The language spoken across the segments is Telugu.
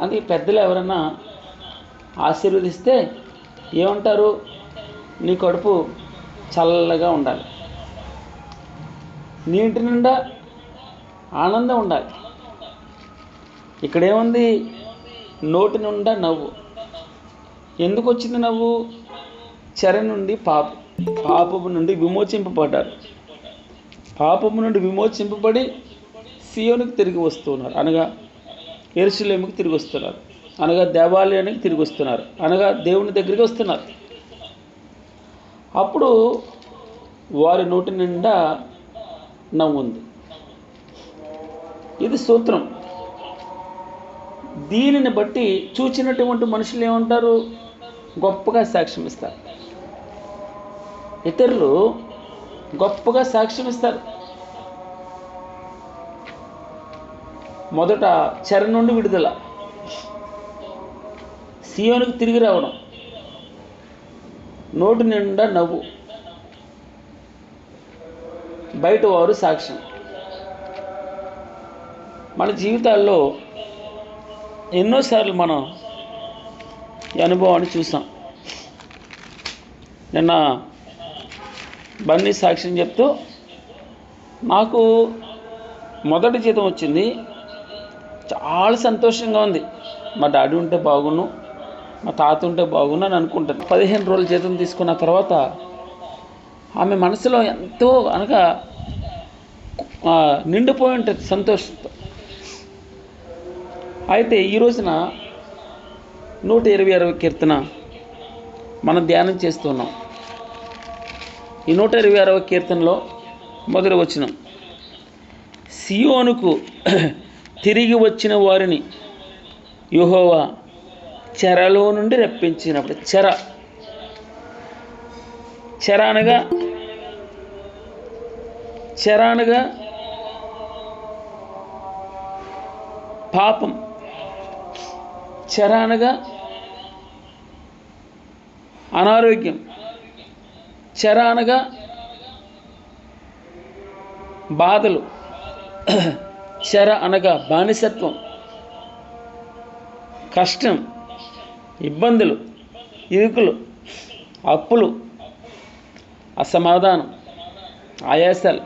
అందుకే పెద్దలు ఎవరన్నా ఆశీర్వదిస్తే ఏమంటారు? నీ కడుపు చల్లగా ఉండాలి, నీ ఇంటి నిండా ఆనందం ఉండాలి. ఇక్కడేముంది? నోటి నిండా నవ్వు. ఎందుకు వచ్చింది నవ్వు? చెర నుండి పాపము నుండి విమోచింపబడ్డారు. పాపము నుండి విమోచింపబడి సియోనుకు తిరిగి వస్తున్నారు, అనగా యెరూషలేముకు తిరిగి వస్తున్నారు, అనగా దేవాలయానికి తిరిగి వస్తున్నారు, అనగా దేవుని దగ్గరికి వస్తున్నారు. అప్పుడు వారి నోటి నిండా నవ్వుంది. ఇది సూత్రం. దీనిని బట్టి చూచినటువంటి మనుషులు ఏమంటారు? గొప్పగా సాక్ష్యం ఇస్తారు. ఇతరులు గొప్పగా సాక్ష్యం ఇస్తారు. మొదట చెర నుండి విడుదల, సియోనుకు తిరిగి రావడం, నోటి నిండా నవ్వు, బయట వారు సాక్ష్యం. మన జీవితాల్లో ఎన్నోసార్లు మనం ఈ అనుభవాన్ని చూసాం. నిన్న బన్నీ సాక్ష్యం చెప్తూ, నాకు మొదటి జీతం వచ్చింది, చాలా సంతోషంగా ఉంది. మా డాడీ ఉంటే బాగున్ను, మా తాత ఉంటే బాగున్నా అని అనుకుంటాను. 15 రోజులు జీతం తీసుకున్న తర్వాత ఆమె మనసులో ఎంతో అనగా నిండిపోయి ఉంటుంది సంతోషంతో. అయితే ఈ రోజున 126వ కీర్తన మనం ధ్యానం చేస్తున్నాం. ఈ 126వ కీర్తనలో మొదటి వచనం, సియోనుకు తిరిగి వచ్చిన వారిని యెహోవా చెరలో నుండి రప్పించినప్పుడు. చెర అనగా పాపం, చెర అనగా అనారోగ్యం, చెర అనగా బాధలు, చెర అనగా బానిసత్వం, కష్టం, ఇబ్బందులు, ఇరుకులు, అప్పులు, అసమాధానం, ఆయాసాలు,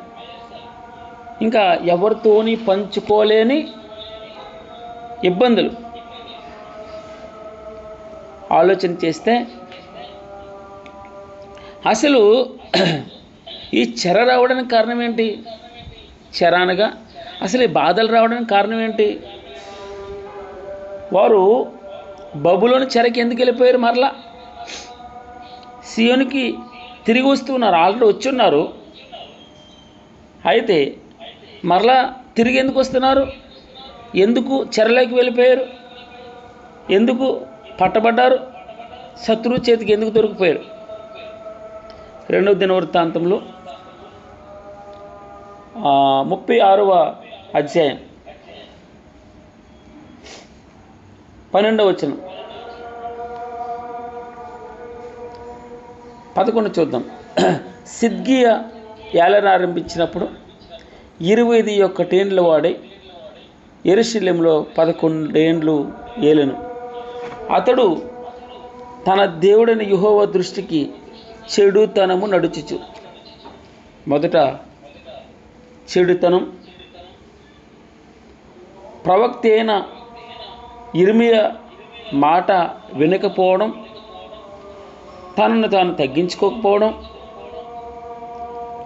ఇంకా ఎవరితోని పంచుకోలేని ఇబ్బందులు. ఆలోచన చేస్తే అసలు ఈ చెర రావడానికి కారణం ఏంటి? చెర అనగా అసలు ఈ బాధలు రావడానికి కారణం ఏంటి? వారు బబులోని చెరకి ఎందుకు వెళ్ళిపోయారు? మరలా సియోనుకి తిరిగి వస్తున్నారు, ఆల్రెడీ వచ్చి ఉన్నారు. అయితే మరలా తిరిగి ఎందుకు వస్తున్నారు? ఎందుకు చెరలోకి వెళ్ళిపోయారు? ఎందుకు పట్టబడ్డారు? శత్రువు చేతికి ఎందుకు దొరికిపోయారు? 2వ దినవృత్తాంతంలో 36వ అధ్యాయం 12వ వచనం 11 చూద్దాం. సిద్కియా ఏలన ఆరంభించినప్పుడు 21 ఏండ్ల వాడై యెరూషలేములో 11 ఏండ్లు ఏలెను. అతడు తన దేవుడైన యెహోవా దృష్టికి చెడుతనము నడుచుచు. మొదట చెడుతనం, ప్రవక్త అయిన యిర్మీయా మాట వినకపోవడం, తనను తాను తగ్గించుకోకపోవడం,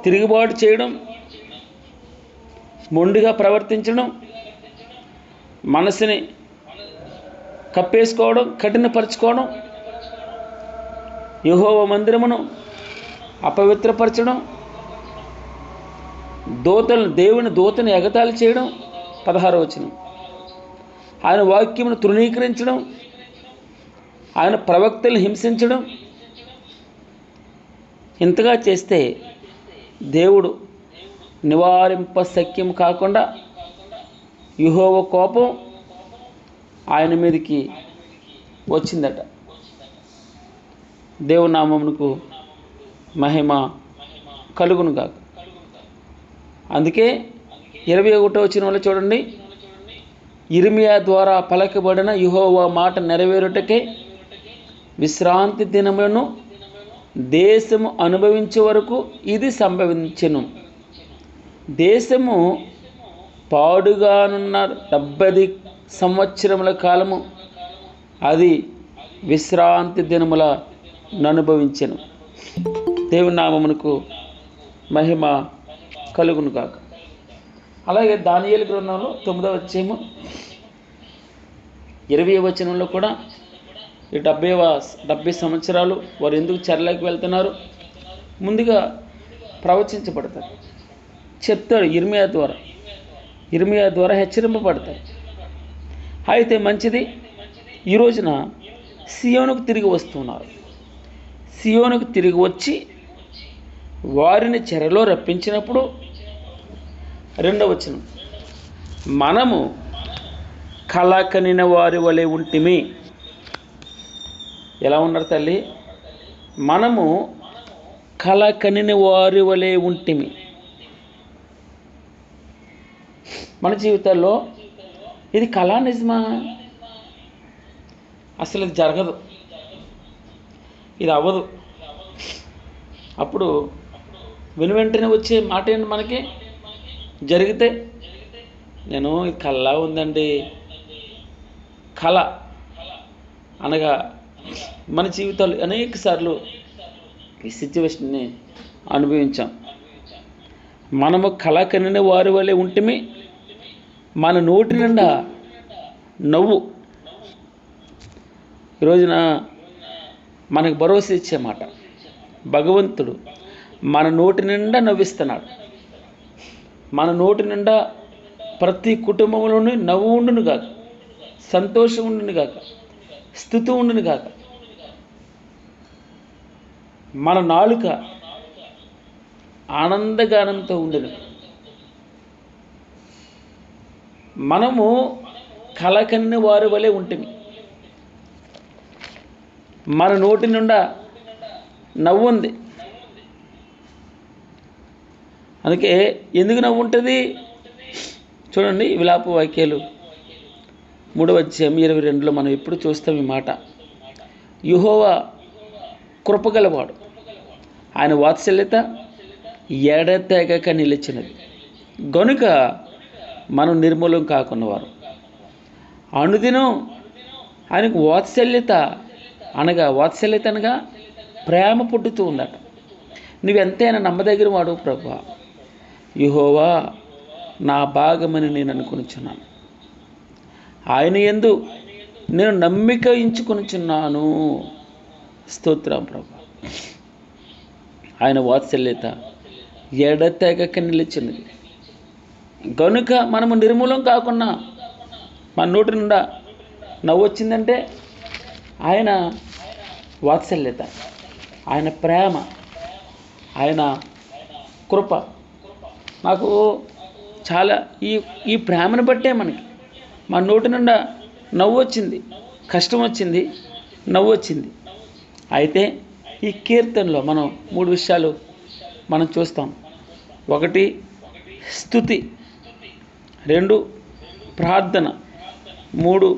తిరుగుబాటు చేయడం, మొండిగా ప్రవర్తించడం, మనసుని కప్పేసుకోవడం, కఠినపరచుకోవడం, యెహోవా మందిరమును అపవిత్రపరచడం, దేవుని దూతను ఎగతాళి చేయడం. 16వ వచనం, ఆయన వాక్యమును తృణీకరించడం, ఆయన ప్రవక్తలను హింసించడం. ఇంతగా చేస్తే దేవుడు నివారింప శక్యం కాకుండా యెహోవా కోపం ఆయన మీదకి వచ్చిందట. దేవుని నామమునకు మహిమ యిర్మీయా ద్వారా పలకబడిన యెహోవా మాట నెరవేరుటకే విశ్రాంతి దినములను దేశము అనుభవించే వరకు ఇది సంభవించెను. దేశము పాడుగానున్న 70 సంవత్సరముల కాలము అది విశ్రాంతి దినముల అనుభవించెను. దేవుని నామమునకు మహిమ కలుగును గాక. అలాగే దానియేలు గ్రంథంలో 9వ అధ్యాయము 20వ వచనంలో కూడా ఈ 70 సంవత్సరాలు వారు ఎందుకు చెరలోకి వెళ్తున్నారు ముందుగా ప్రవచించబడతారు, చెప్తాడు. ఇర్మీయా ద్వారా హెచ్చరింపబడతారు. అయితే మంచిది, ఈ రోజున సియోనుకు తిరిగి వస్తున్నారు. సియోనుకు తిరిగి వచ్చి వారిని చెరలో రప్పించినప్పుడు 2వ వచనం, మనము కల కనిన వారి వలె ఉంటిమి. ఎలా ఉన్నారు తల్లి? మనము కల కనిన వారి వలె ఉంటిమి. మన జీవితాల్లో ఇది కళ నిజమా? అసలు ఇది జరగదు, ఇది అవ్వదు. అప్పుడు వెంటనే వచ్చే మాట ఏంటి మనకి? జరిగితే నేను ఇది కళ ఉందండి. కళ అనగా మన జీవితాలు అనేక సార్లు ఈ సిచ్యువేషన్ని అనుభవించాం. మనము కళ కనిన వారి వలె ఉంటిమి, మన నోటి నిండా నవ్వు. ఈరోజున మనకు భరోసా ఇచ్చే మాట, భగవంతుడు మన నోటి నిండా నవ్విస్తున్నాడు. మన నోటి నిండా ప్రతి కుటుంబంలోనూ నవ్వు ఉండును గాక, సంతోషం ఉండును గాక, స్తుతి ఉండును గాక. మన నాలుక ఆనందగానంతో ఉండును. మనము కలకన్ని వారి వలె ఉంటుంది. మన నోటి నుండా నవ్వు ఉంది. అందుకే ఎందుకు నవ్వు ఉంటుంది చూడండి. విలాప వాక్యాలు 3వ అధ్యాయం 22లో మనం ఎప్పుడు చూస్తాం ఈ మాట. యెహోవా కృపగలవాడు, ఆయన వాత్సల్యత ఎడతెగక నిలిచినది గనుక మనం నిర్మూలం కాకున్నవారు. అనుదినం ఆయనకు వాత్సల్యత అనగా ప్రేమ పుట్టుతూ ఉందట. నువ్వెంతైనా నమ్మదగిన వాడు ప్రభువా, యెహోవా నా భాగమని నేను అనుకొనిచున్నాను, ఆయన యందు నేను నమ్మిక ఉంచుకొనిచున్నాను. స్తోత్రం ప్రభువా. ఆయన వాత్సల్యత ఎడతెగక నిలిచినది గనుక మనము నిర్మూలం కాకుండా మన నోటి నుండా నవ్వు వచ్చిందంటే ఆయన వాత్సల్యత, ఆయన ప్రేమ, ఆయన కృప. నాకు చాలా ఈ ప్రేమను బట్టే మనకి మన నోటి నుండా నవ్వు వచ్చింది, కష్టం వచ్చింది, నవ్వు వచ్చింది. అయితే ఈ కీర్తనలో మనం 3 విషయాలు మనం చూస్తాం. 1 స్తుతి, 2 ప్రార్థన, 3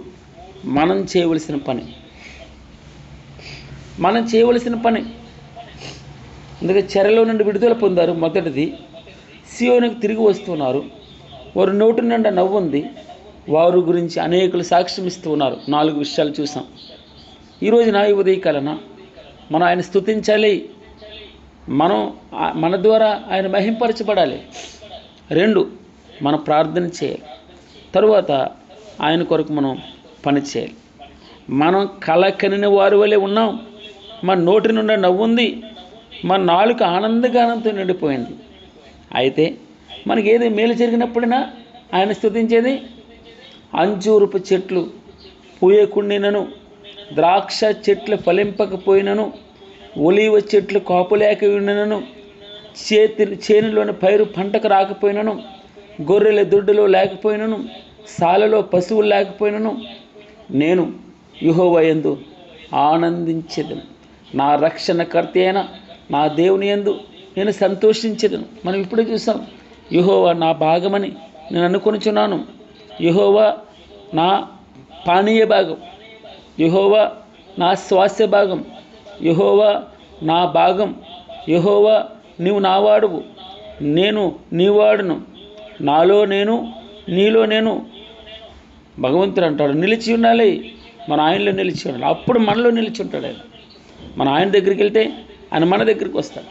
మనం చేయవలసిన పని. అందుకే చెరలో నుండి విడుదల పొందారు. మొదటిది, సియోనుకు తిరిగి వస్తున్నారు. వారు నోటి నిండా నవ్వు ఉంది. వారి గురించి అనేకులు సాక్ష్యం ఇస్తూ ఉన్నారు. 4 విషయాలు చూసాం. ఈరోజున ఈ ఉదయకాలన మనం ఆయన స్తుతించాలి, మన ద్వారా ఆయన మహింపరచబడాలి. 2 మనం ప్రార్థన చేయాలి. తరువాత ఆయన కొరకు మనం పని చేయాలి. మనం కల కనిన వారి వలె ఉన్నాం. మన నోటి నుండి నవ్వుంది, మన నాలుక ఆనందగానంతో నిండిపోయింది. అయితే మనకి ఏది మేలు జరిగినప్పుడైనా ఆయన స్తుతించేది. అంజూరపు చెట్లు పూయకుండినను, ద్రాక్ష చెట్లు ఫలింపకపోయినను, ఒలీవ చెట్లు కాపులేక ఉండినను, చేనులోని పైరు పంటకు రాకపోయినను, గొర్రెల దొడ్డులో లేకపోయినను, సాలలో పశువులు లేకపోయినను, నేను యెహోవా యందు ఆనందించెదను. నా రక్షణకర్త అయిన నా దేవుని యందు నేను సంతోషించెదను. మనం ఇప్పుడే చూసాం, యెహోవా నా భాగమని నేను అనుకొనిచున్నాను. యెహోవా నా పానీయ భాగం, యెహోవా నా స్వాస్థ్య భాగం, యెహోవా నా భాగం, యెహోవా నీవు నావాడువు, నేను నీవాడును, నాలో నేను నీలో నేను. భగవంతుడు అంటాడు నిలిచి ఉండాలి, మన ఆయనలో నిలిచి ఉండాలి, అప్పుడు మనలో నిలిచి ఉంటాడు ఆయన. మన ఆయన దగ్గరికి వెళ్తే ఆయన మన దగ్గరికి వస్తాడు,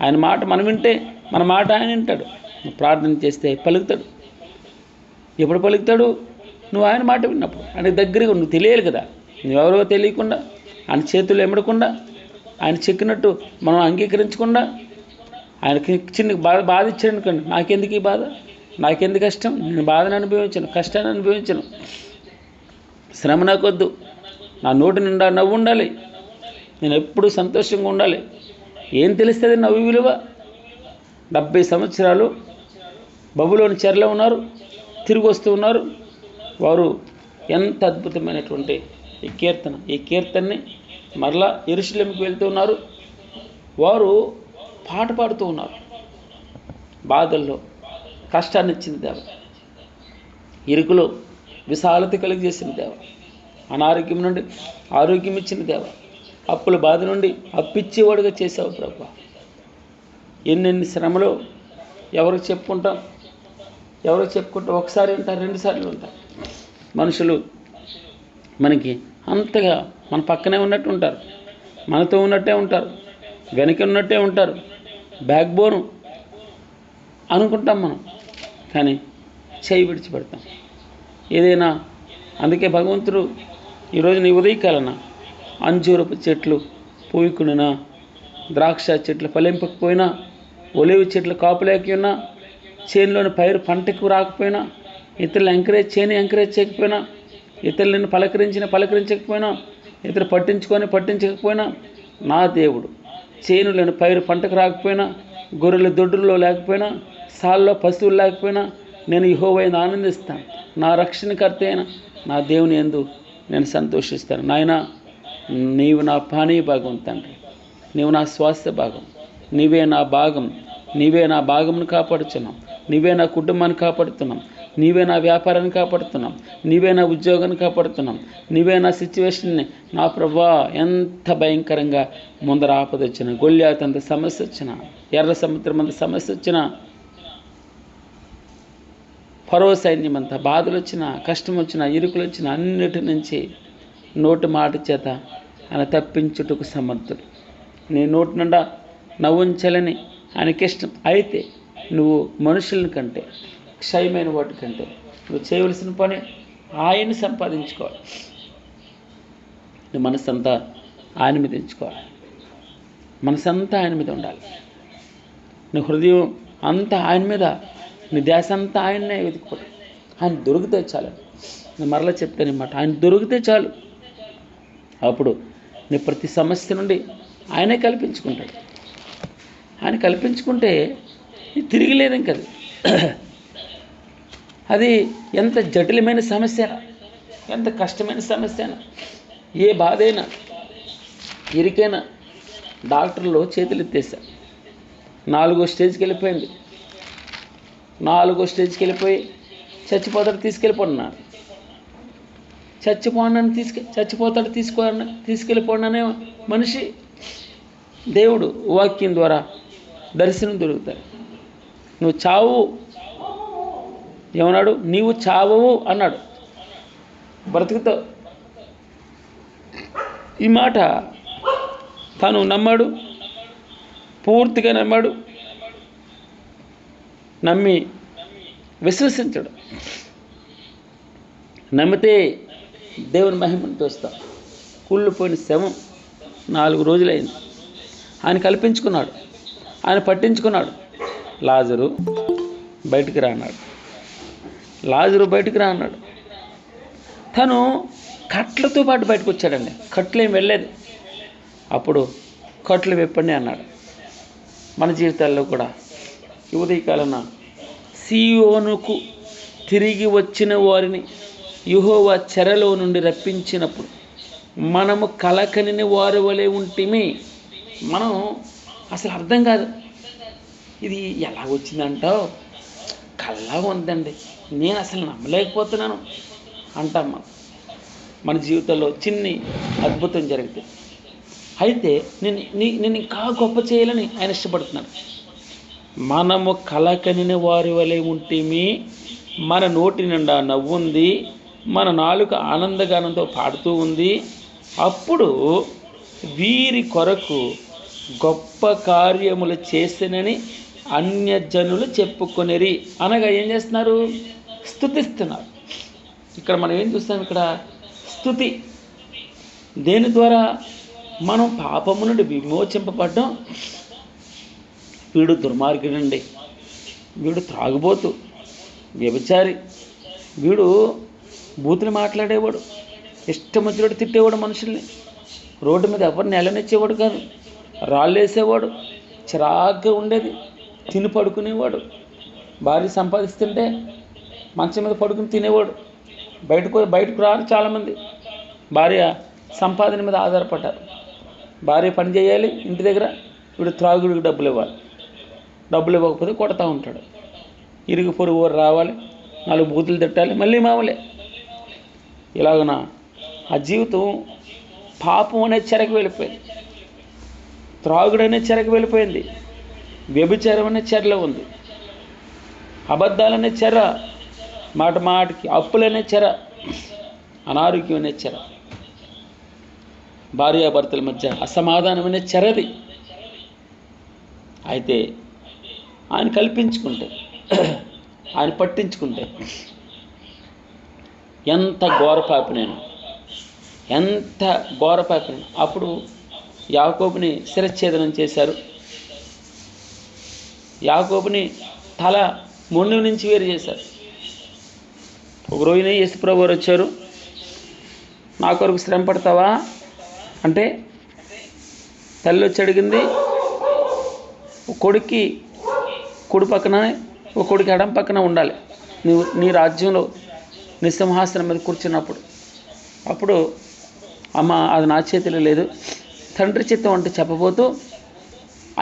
ఆయన మాట మనం వింటే మన మాట ఆయన వింటాడు. నువ్వు ప్రార్థన చేస్తే పలుకుతాడు. ఎప్పుడు పలుకుతాడు? నువ్వు ఆయన మాట విన్నప్పుడు. ఆయన దగ్గరగా నువ్వు తెలియాలి కదా, నువ్వెవరో తెలియకుండా, ఆయన చేతులు ఎమ్మడకుండా, ఆయన చెక్కినట్టు మనం అంగీకరించకుండా, ఆయనకి చిన్న బాధ ఇచ్చాడు అనుకోండి, నాకెందుకు ఈ బాధ, నాకెందుకు కష్టం, నేను బాధను అనుభవించను, కష్టాన్ని అనుభవించను, శ్రమ నాకొద్దు, నా నోటి నిండా నవ్వు ఉండాలి, నేను ఎప్పుడూ సంతోషంగా ఉండాలి. ఏం తెలుస్తుంది నవ్వు విలువ? 70 సంవత్సరాలు బబులోని చెరలో ఉన్నారు, తిరిగి వస్తూ ఉన్నారు. వారు ఎంత అద్భుతమైనటువంటి ఈ కీర్తనని మరలా యెరూషలేముకి వెళ్తూ ఉన్నారు. వారు పాట పాడుతూ ఉన్నారు. బాధల్లో కష్టాన్ని ఇచ్చింది దేవ, ఇరుకులో విశాలత కలిగజేసిన దేవ, అనారోగ్యం నుండి ఆరోగ్యం ఇచ్చిన దేవ, అప్పుల బాధ నుండి అప్పిచ్చేవాడుగా చేసావు ప్రభు. ఎన్నెన్ని శ్రమలో ఎవరికి చెప్పుకుంటాం, ఒకసారి ఉంటారు, 2 సార్లు ఉంటారు. మనుషులు మనకి అంతగా మన పక్కనే ఉన్నట్టు ఉంటారు, మనతో ఉన్నట్టే ఉంటారు, వెనక ఉన్నట్టే ఉంటారు, బ్యాక్ బోను అనుకుంటాం మనం, కానీ చేయి విడిచిపెడతాం ఏదైనా. అందుకే భగవంతుడు ఈరోజు నీ ఉదయకాలన అంజూరపు చెట్లు పూయకునినా, ద్రాక్ష చెట్లు ఫలింపకపోయినా, ఒలివి చెట్లు కాపులేకపోయినా, చేనులోని పైరు పంటకు రాకపోయినా, ఇతరులు ఎంకరేజ్ చేయకపోయినా, ఇతరులను పలకరించకపోయినా, ఇతరులు పట్టించకపోయినా, నా దేవుడు చేనులోని పైరు పంటకు రాకపోయినా, గొర్రెల దొడ్డుల్లో లేకపోయినా, సాల్లో పశువులు లేకపోయినా, నేను యెహోవాను ఆనందిస్తాను. నా రక్షణకర్త అయిన నా దేవుని యందు నేను సంతోషిస్తాను. నాయన, నీవు నా పానీయ భాగం తండ్రి, నీవు నా స్వాస్థ్య భాగం, నీవే నా భాగం, నీవే నా భాగమును కాపాడుతున్నాం, నీవే నా కుటుంబాన్ని కాపాడుతున్నాం, నీవే నా వ్యాపారాన్ని కాపాడుతున్నాం, నీవే నా ఉద్యోగాన్ని కాపాడుతున్నాం, నీవే నా సిచ్యువేషన్ని. నా ప్రభువా, ఎంత భయంకరంగా ముందర ఆపద వచ్చిన, గొల్యాతు అంత సమస్య వచ్చిన, ఎర్ర సముద్రం అంత సమస్య వచ్చిన, ఫరో సైన్యం అంతా బాధలు వచ్చిన, కష్టం వచ్చిన, ఇరుకులు వచ్చిన, అన్నిటి నుంచి నోటి మాట చేత ఆయన తప్పించుటకు సమర్థుడు. నీ నోటి నుండా నవ్వుంచాలని ఆయనకి ఇష్టం. అయితే నువ్వు మనుషులని కంటే, క్షయమైన వాటి కంటే నువ్వు చేయవలసిన పని ఆయన్ని సంపాదించుకోవాలి. నీ మనసంతా ఆయన మీద ఉంచుకోవాలి, మనసంతా ఆయన మీద ఉండాలి, నీ హృదయం అంతా ఆయన మీద, నీ ధ్యాస అంతా ఆయన్నే వెతుక్కోవాలి. ఆయన దొరికితే చాలు. నేను మరలా చెప్తాను అన్నమాట, ఆయన దొరికితే చాలు. అప్పుడు నీ ప్రతి సమస్య నుండి ఆయనే కల్పించుకుంటాడు. ఆయన కల్పించుకుంటే తిరిగి లేదు ఇంకది. అది ఎంత జటిలమైన సమస్య, ఎంత కష్టమైన సమస్య అయినా, ఏ బాధ అయినా, ఇరికైనా, డాక్టర్లు చేతులు ఎత్తేసారు. 4వ స్టేజ్కి వెళ్ళిపోయింది. 4వ స్టేజ్కి వెళ్ళిపోయి చచ్చిపోతాడు, తీసుకెళ్ళిపోతున్నాడు. చచ్చిపోతాడు తీసుకెళ్ళిపోండి మనిషి. దేవుడు వాక్యం ద్వారా దర్శనం దొరుకుతాడు. నువ్వు చావు ఏమన్నాడు? నీవు చావవు అన్నాడు, బ్రతుకుతావు. ఈ మాట తను నమ్మాడు, పూర్తిగా నమ్మాడు. నమ్మి విశ్వసించాడు. నమ్మితే దేవుని మహిమను చూస్తాం. కుళ్ళిపోయిన శవం 4 రోజులైంది. ఆయన కల్పించుకున్నాడు, ఆయన పట్టించుకున్నాడు. లాజరు బయటికి రా అన్నాడు. తను కట్లతో పాటు బయటకు వచ్చాడండి. కట్లు ఏం వెళ్ళలేదు. అప్పుడు కట్లు విప్పండి అన్నాడు. మన జీవితాల్లో కూడా ఈ ఉదయకాలన సీయోనుకు తిరిగి వచ్చిన వారిని యెహోవా చెరలో నుండి రప్పించినప్పుడు మనము కలకని వారి వలె ఉంటిమి. మనం అసలు అర్థం కాదు, ఇది ఎలా వచ్చిందంటావు, కల్లా ఉందండి, నేను అసలు నమ్మలేకపోతున్నాను, అంటాం మన జీవితంలో చిన్ని అద్భుతం జరిగితే. అయితే నేను ఇంకా గొప్ప చేయాలని ఆయన ఇష్టపడుతున్నాడు. మనము కలకనిన వారి వలె ఉంటేమి, మన నోటి నిండా నవ్వుంది, మన నాలుక ఆనందగానంతో పాడుతూ ఉంది. అప్పుడు వీరి కొరకు గొప్ప కార్యములు చేసినని అన్యజనులు చెప్పుకొనిరి. అనగా ఏం చేస్తున్నారు? స్తుతిస్తున్నారు. ఇక్కడ మనం ఏం చూస్తాం? ఇక్కడ స్తుతి. దేని ద్వారా? మనం పాపము నుండి విమోచింపబడ్డం. వీడు దుర్మార్గుడండి, వీడు త్రాగుబోతు, వ్యభిచారి, వీడు బూతులు మాట్లాడేవాడు, ఇష్టం వచ్చినట్టు తిట్టేవాడు, మనుషుల్ని రోడ్డు మీద ఎవరిని ఎలనిచ్చేవాడు కాదు, రాళ్ళేసేవాడు, చిరాగ్గా ఉండేది, తిని పడుకునేవాడు, భార్య సంపాదిస్తుంటే మంచం మీద పడుకుని తినేవాడు. బయటకు రారు చాలామంది. భార్య సంపాదన మీద ఆధారపడ్డారు. భార్య పని చేయాలి ఇంటి దగ్గర, వీడు త్రాగుడికి డబ్బులు ఇవ్వాలి, డబ్బులు ఇవ్వకపోతే కొడతా ఉంటాడు. ఇరుగు పొరుగు ఊరు రావాలి, 4 బూతులు తిట్టాలి, మళ్ళీ మామూలే. ఇలాగన ఆ జీవితం పాపం అనే చెరకు వెళ్ళిపోయింది, త్రాగుడు అనే చెరకు వెళ్ళిపోయింది, వ్యభిచారం అనే చెరలో ఉంది, అబద్ధాలనే చెర, మాట మాటికి అప్పులనే చెర, అనారోగ్యం అనే చెర, భార్యాభర్తల మధ్య అసమాధానమనే చెరది. అయితే ఆయన కల్పించుకుంటే, ఆయన పట్టించుకుంటే ఎంత ఘోరపాపినైనా, ఎంత ఘోరపాపినైనా. అప్పుడు యాకోబుని శిరచ్ఛేదనం చేశారు. యాకోబుని తల మొండి నుంచి వేరు చేశారు. ఒక రోజున యేసుప్రభు వారు వచ్చారు. నా కొరకు శ్రమ పడతావా అంటే, తల్లి వచ్చి అడిగింది, ఒక కొడుక్కి కుడి పక్కన, ఒక కొడుకు ఎడం పక్కన ఉండాలి నువ్వు నీ రాజ్యంలో నీ సింహాసనం మీద కూర్చున్నప్పుడు. అప్పుడు అమ్మ అది నా చేతిలో లేదు, తండ్రి చిత్తం అంటే చెప్పబోతూ,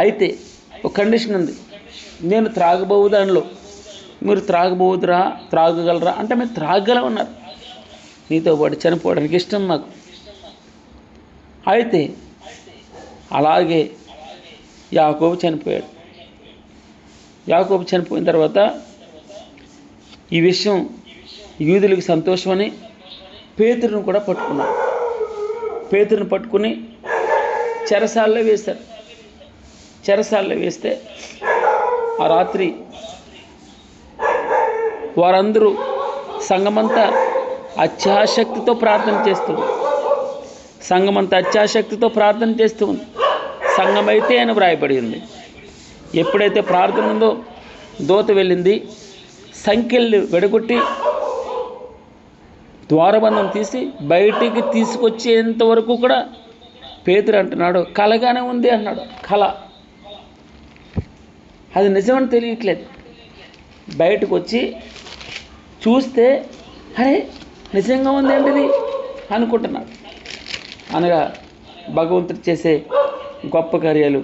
అయితే ఒక కండిషన్ ఉంది, నేను త్రాగబోవు దానిలో, మీరు త్రాగబోదురా, త్రాగగలరా అంటే మీరు త్రాగలమన్నారు. నీతో పాటు చనిపోవడానికి ఇష్టం నాకు. అయితే అలాగే యాకోబు చనిపోయాడు. యాకోబు చనిపోయిన తర్వాత ఈ విషయం యూదులకు సంతోషమని పేతురును కూడా పట్టుకున్నాడు. పేతురుని పట్టుకుని చెరసాల్లో వేశారు. చెరసాల్లో వేస్తే ఆ రాత్రి వారందరూ సంఘమంతా అత్యాశక్తితో ప్రార్థన చేస్తుంది. సంఘమంతా అత్యాశక్తితో ప్రార్థన చేస్తూ ఉంది. సంఘమైతే అని వ్రాయబడి ఉంది. ఎప్పుడైతే ప్రార్థన ఉందో దూత వెళ్ళింది, సంఖ్యలు వెడగొట్టి ద్వారబంధం తీసి బయటికి తీసుకొచ్చేంత వరకు కూడా పేతురు అంటున్నాడు, కలగానే ఉంది అన్నాడు. కళ అది నిజమని తెలియట్లేదు. బయటకు వచ్చి చూస్తే అరే నిజంగా ఉంది అంటే ఇది అనుకుంటున్నాడు. అనగా భగవంతుడు చేసే గొప్ప కార్యాలు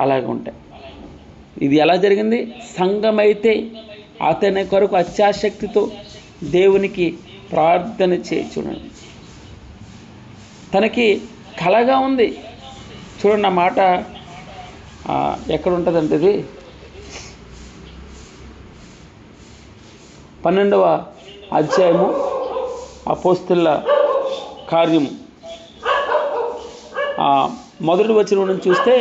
అలాగే ఉంటాయి. ఇది ఎలా జరిగింది? సంఘమైతే అతని కొరకు అత్యాశక్తితో దేవునికి ప్రార్థన చూడండి. తనకి కలగా ఉంది. చూడండి ఆ మాట ఎక్కడ ఉంటుందంటే, ఇది 12వ అధ్యాయము అపోస్తలుల కార్యము మొదటి వచనం నుంచి చూస్తే,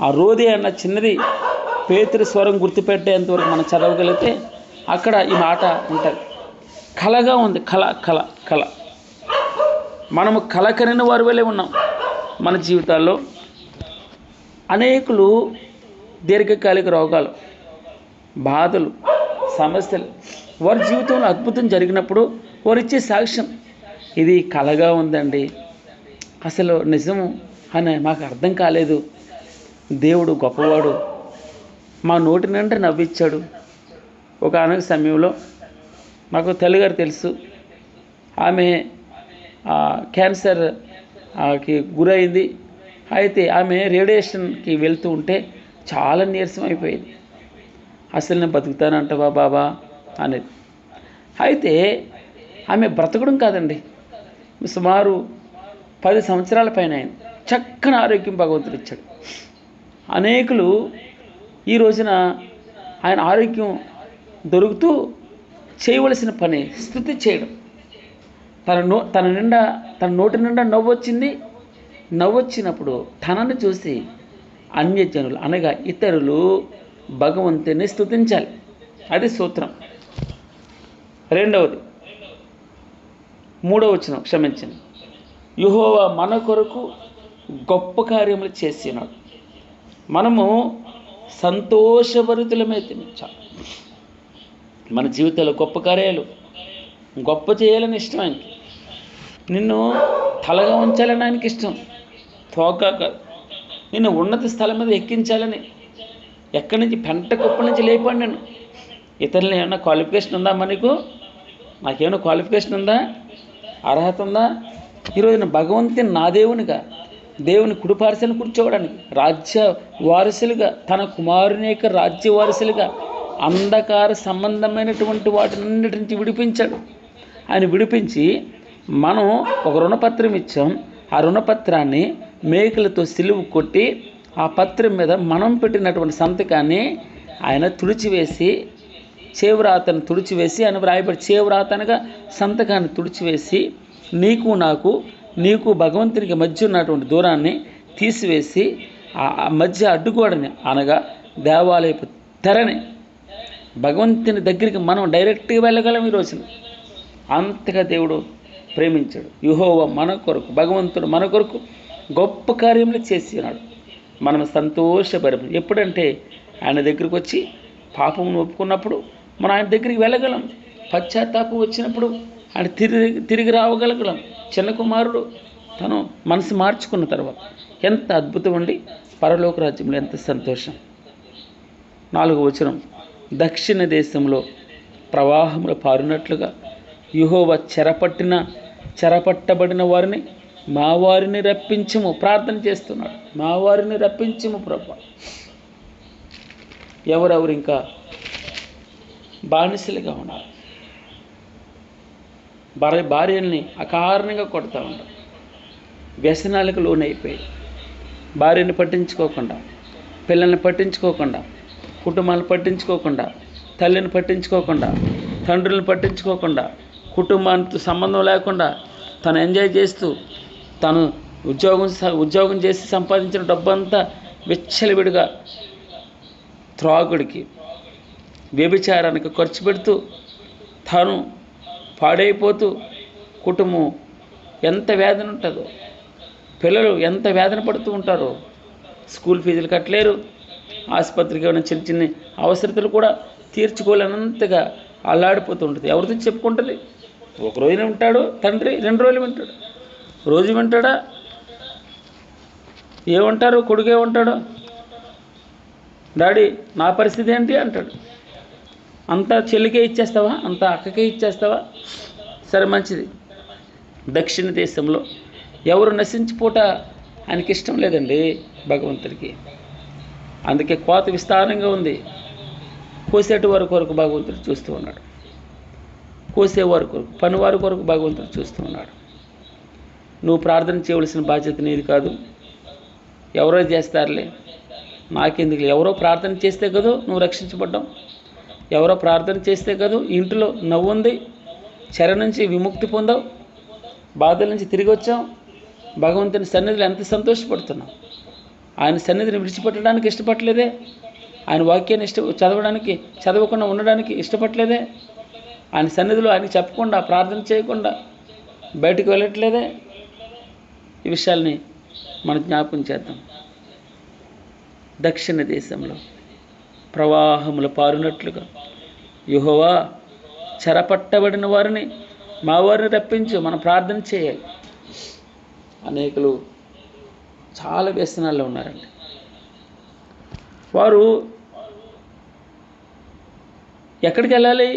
ఆ రోది అన్న చిన్నది పేతురు స్వరం గుర్తుపెట్టేంతవరకు మనం చదవగలిగితే అక్కడ ఈ మాట ఉంటుంది. కలగా ఉంది. కళ కళ కళ. మనము కలకరిన వారి వలె ఉన్నాం. మన జీవితాల్లో అనేకులు దీర్ఘకాలిక రోగాలు, బాధలు, సమస్యలు, వారి జీవితంలో అద్భుతం జరిగినప్పుడు వారు ఇచ్చే సాక్ష్యం, ఇది కలగా ఉందండి, అసలు నిజము అని మాకు అర్థం కాలేదు, దేవుడు గొప్పవాడు, మా నోటి నిండా నవ్విచ్చాడు. ఒక అనక సమయంలో నాకు తల్లిగారు తెలుసు, ఆమె క్యాన్సర్కి గురైంది. అయితే ఆమె రేడియేషన్కి వెళ్తూ ఉంటే చాలా నీరసం అయిపోయింది. అసలు నేను బతుకుతానంటవా బాబా అనేది. అయితే ఆమె బ్రతకడం కాదండి, సుమారు 10 సంవత్సరాల పైన అయింది. చక్కని ఆరోగ్యం భగవంతుడు ఇచ్చాడు. అనేకులు ఈ రోజున ఆయన ఆరోగ్యం దొరుకుతూ చేయవలసిన పని స్తుతి చేయడం. తన నోటి నిండా నవ్వొచ్చింది. నవ్వొచ్చినప్పుడు తనను చూసి అన్యజనులు అనగా ఇతరులు భగవంతుని స్తుతించాలి. అది సూత్రం. రెండవది 3వ వచనం, క్షమించండి. యెహోవా మన కొరకు గొప్ప కార్యములు చేసినాడు. మనము సంతోషభరితులమే తినచాలి. మన జీవితంలో గొప్ప కార్యాలు గొప్ప చేయాలని ఇష్టం ఆయనకి. నిన్ను తలగా ఉంచాలని ఆయనకి ఇష్టం, తోక కాదు. నిన్ను ఉన్నత స్థలం మీద ఎక్కించాలని, ఎక్కడి నుంచి పెంట కుప్ప నుంచి లేపాడు నేను. ఇతరులు ఏమన్నా క్వాలిఫికేషన్ ఉందా మనకు? నాకేమైనా క్వాలిఫికేషన్ ఉందా? అర్హత ఉందా? ఈరోజున భగవంతుని నా దేవునిగా, దేవుని కుడిపార్శ్వను కూర్చోవడానికి, రాజ్య వారసులుగా, తన కుమారుని యొక్క రాజ్య వారసులుగా అంధకార సంబంధమైనటువంటి వాటినన్నిటి నుంచి విడిపించాడు. ఆయన విడిపించి మనం ఒక రుణపత్రం ఇచ్చాం. ఆ రుణపత్రాన్ని మేకులతో సిలువు కొట్టి ఆ పత్రం మీద మనం పెట్టినటువంటి సంతకాన్ని ఆయన తుడిచివేసి, చేవ్రాతను తుడిచివేసి, ఆయన వ్రాయబడి చేవ్రాతనగా సంతకాన్ని తుడిచివేసి, నీకు భగవంతునికి మధ్య ఉన్నటువంటి దూరాన్ని తీసివేసి ఆ మధ్య అడ్డుగోడని అనగా దేవాలయపు తెరని, భగవంతుని దగ్గరికి మనం డైరెక్ట్గా వెళ్ళగలం. ఈ రోజున అంతగా దేవుడు ప్రేమించాడు. యెహోవా మన కొరకు, భగవంతుడు మన కొరకు గొప్ప కార్యములు చేసినాడు. మనం సంతోషపరం. ఎప్పుడంటే ఆయన దగ్గరికి వచ్చి పాపమును ఒప్పుకున్నప్పుడు మనం ఆయన దగ్గరికి వెళ్ళగలం. పశ్చాత్తాపం వచ్చినప్పుడు ఆయన తిరిగి రావగలగలం. చిన్న కుమారుడు తను మనసు మార్చుకున్న తర్వాత ఎంత అద్భుతం అండి! పరలోక రాజ్యంలో ఎంత సంతోషం. 4వ వచనం, దక్షిణ దేశంలో ప్రవాహములు పారినట్లుగా యెహోవా చెరపట్టబడిన వారిని, మా వారిని రప్పించుము. ప్రార్థన చేస్తున్నాడు, మా వారిని రప్పించుము ప్రభు. ఎవరెవరు ఇంకా బానిసలుగా ఉన్నారు, భార్యల్ని అకారణంగా కొడతా ఉంటారు, వ్యసనాలకు లోనైపోయి, భార్యని పట్టించుకోకుండా, పిల్లల్ని పట్టించుకోకుండా, కుటుంబాలను పట్టించుకోకుండా, తల్లిని పట్టించుకోకుండా, తండ్రులను పట్టించుకోకుండా, కుటుంబానికి సంబంధం లేకుండా తను ఎంజాయ్ చేస్తూ, తను ఉద్యోగం చేసి సంపాదించిన డబ్బంతా విచ్చలవిడిగా త్రాగుడికి, వ్యభిచారానికి ఖర్చు పెడుతూ, తాను పాడైపోతూ, కుటుంబం ఎంత వేదన ఉంటుందో, పిల్లలు ఎంత వేదన పడుతూ ఉంటారో, స్కూల్ ఫీజులు కట్టలేరు, ఆసుపత్రికి ఏమైనా చిన్న చిన్న అవసరతలు కూడా తీర్చుకోలేనంతగా అల్లాడిపోతూ ఉంటుంది. ఎవరితో చెప్పుకుంటుంది? ఒక రోజున వింటాడు తండ్రి, 2 రోజులు వింటాడు, రోజు వింటాడా? ఏమంటారు? కొడుకు ఏమంటాడు? డాడీ నా పరిస్థితి ఏంటి అంటాడు. అంతా చెల్లికే ఇచ్చేస్తావా? అంతా అక్కకే ఇచ్చేస్తావా? సరే, మంచిది. దక్షిణ దేశంలో ఎవరు నశించిపోట ఆయనకి ఇష్టం లేదండి భగవంతుడికి. అందుకే కోత విస్తారంగా ఉంది. కోసేటి వారి కొరకు భగవంతుడు చూస్తూ ఉన్నాడు, కోసేవారి కొరకు, పనివారి కొరకు భగవంతుడు చూస్తూ ఉన్నాడు. నువ్వు ప్రార్థన చేయవలసిన బాధ్యత నీది కాదు. ఎవరో చేస్తారులే, నాకెందుకు? ఎవరో ప్రార్థన చేస్తే కదా నువ్వు రక్షించబడ్డావు. ఎవరో ప్రార్థన చేస్తే కదా ఇంటిలో నవ్వుంది, చెర నుంచి విముక్తి పొందావు, బాధల నుంచి తిరిగి వచ్చావు. భగవంతుని సన్నిధిలో ఎంత సంతోషపడుతున్నావు. ఆయన సన్నిధిని విడిచిపెట్టడానికి ఇష్టపడలేదే, ఆయన వాక్యాన్ని చదవకుండా ఉండడానికి ఇష్టపడలేదే, ఆయన సన్నిధిలో ఆయనకి చెప్పకుండా, ప్రార్థన చేయకుండా బయటకు వెళ్ళట్లేదే. ఈ విషయాల్ని మనం జ్ఞాపకం చేద్దాం. దక్షిణ దేశంలో ప్రవాహములు పారునట్లుగా యెహోవా చెరపట్టబడిన వారిని, మా వారిని రప్పించు. మనం ప్రార్థన చేయాలి. అనేకులు చాలా వ్యసనాల్లో ఉన్నారండి. వారు ఎక్కడికి వెళ్ళాలి?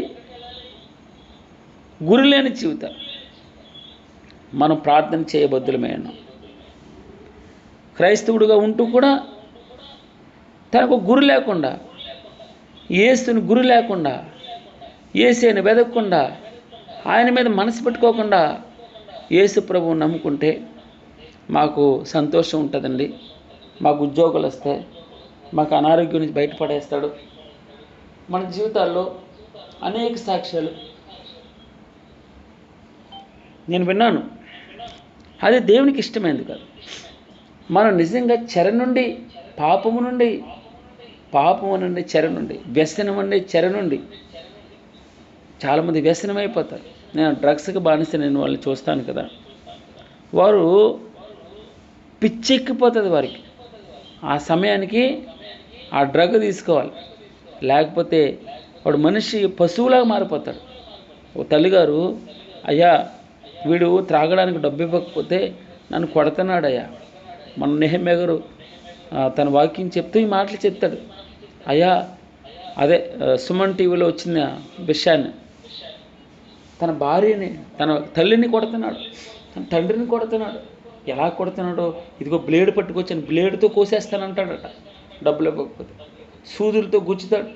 గురి లేని జీవితం. మనం ప్రార్థన చేయబద్దులమే ఉన్నాం. క్రైస్తవుడిగా ఉంటూ కూడా తనకు గురి లేకుండా, యేసుని గురి లేకుండా, యేసుని వెదకకుండా ఆయన మీద మనసు పెట్టుకోకుండా యేసు ప్రభువు నమ్ముకుంటే మాకు సంతోషం ఉంటుందండి. మాకు ఉద్యోగాలు వస్తాయి, మాకు అనారోగ్యం నుంచి బయటపడేస్తాడు. మన జీవితాల్లో అనేక సాక్ష్యాలు నేను విన్నాను. అది దేవునికి ఇష్టమైంది కాదు. మనం నిజంగా పాపము నుండి చెర నుండి, వ్యసనం నుండి చెర నుండి, చాలామంది వ్యసనం అయిపోతారు. నేను డ్రగ్స్కి బానిస, నేను వాళ్ళని చూస్తాను కదా, వారు పిచ్చెక్కిపోతుంది వారికి. ఆ సమయానికి ఆ డ్రగ్ తీసుకోవాలి, లేకపోతే వాడు మనిషి పశువులాగా మారిపోతాడు. ఓ తల్లిగారు, అయ్యా వీడు త్రాగడానికి డబ్బు ఇవ్వకపోతే నన్ను కొడుతున్నాడయ్యా. మన నెహమ్యా గారు తన వాక్యం చెప్తూ ఈ మాటలు చెప్తాడు. అయ్యా అదే సుమన్ టీవీలో వచ్చిన విషయాన్ని, తన భార్యని, తన తల్లిని కొడుతున్నాడు, తన తండ్రిని కొడుతున్నాడు. ఎలా కొడుతున్నాడో, ఇదిగో బ్లేడ్ పట్టుకొచ్చాను, బ్లేడ్తో కోసేస్తానంటాడట డబ్బులు ఇవ్వకపోతే. సూదులతో గుచ్చుతాడు,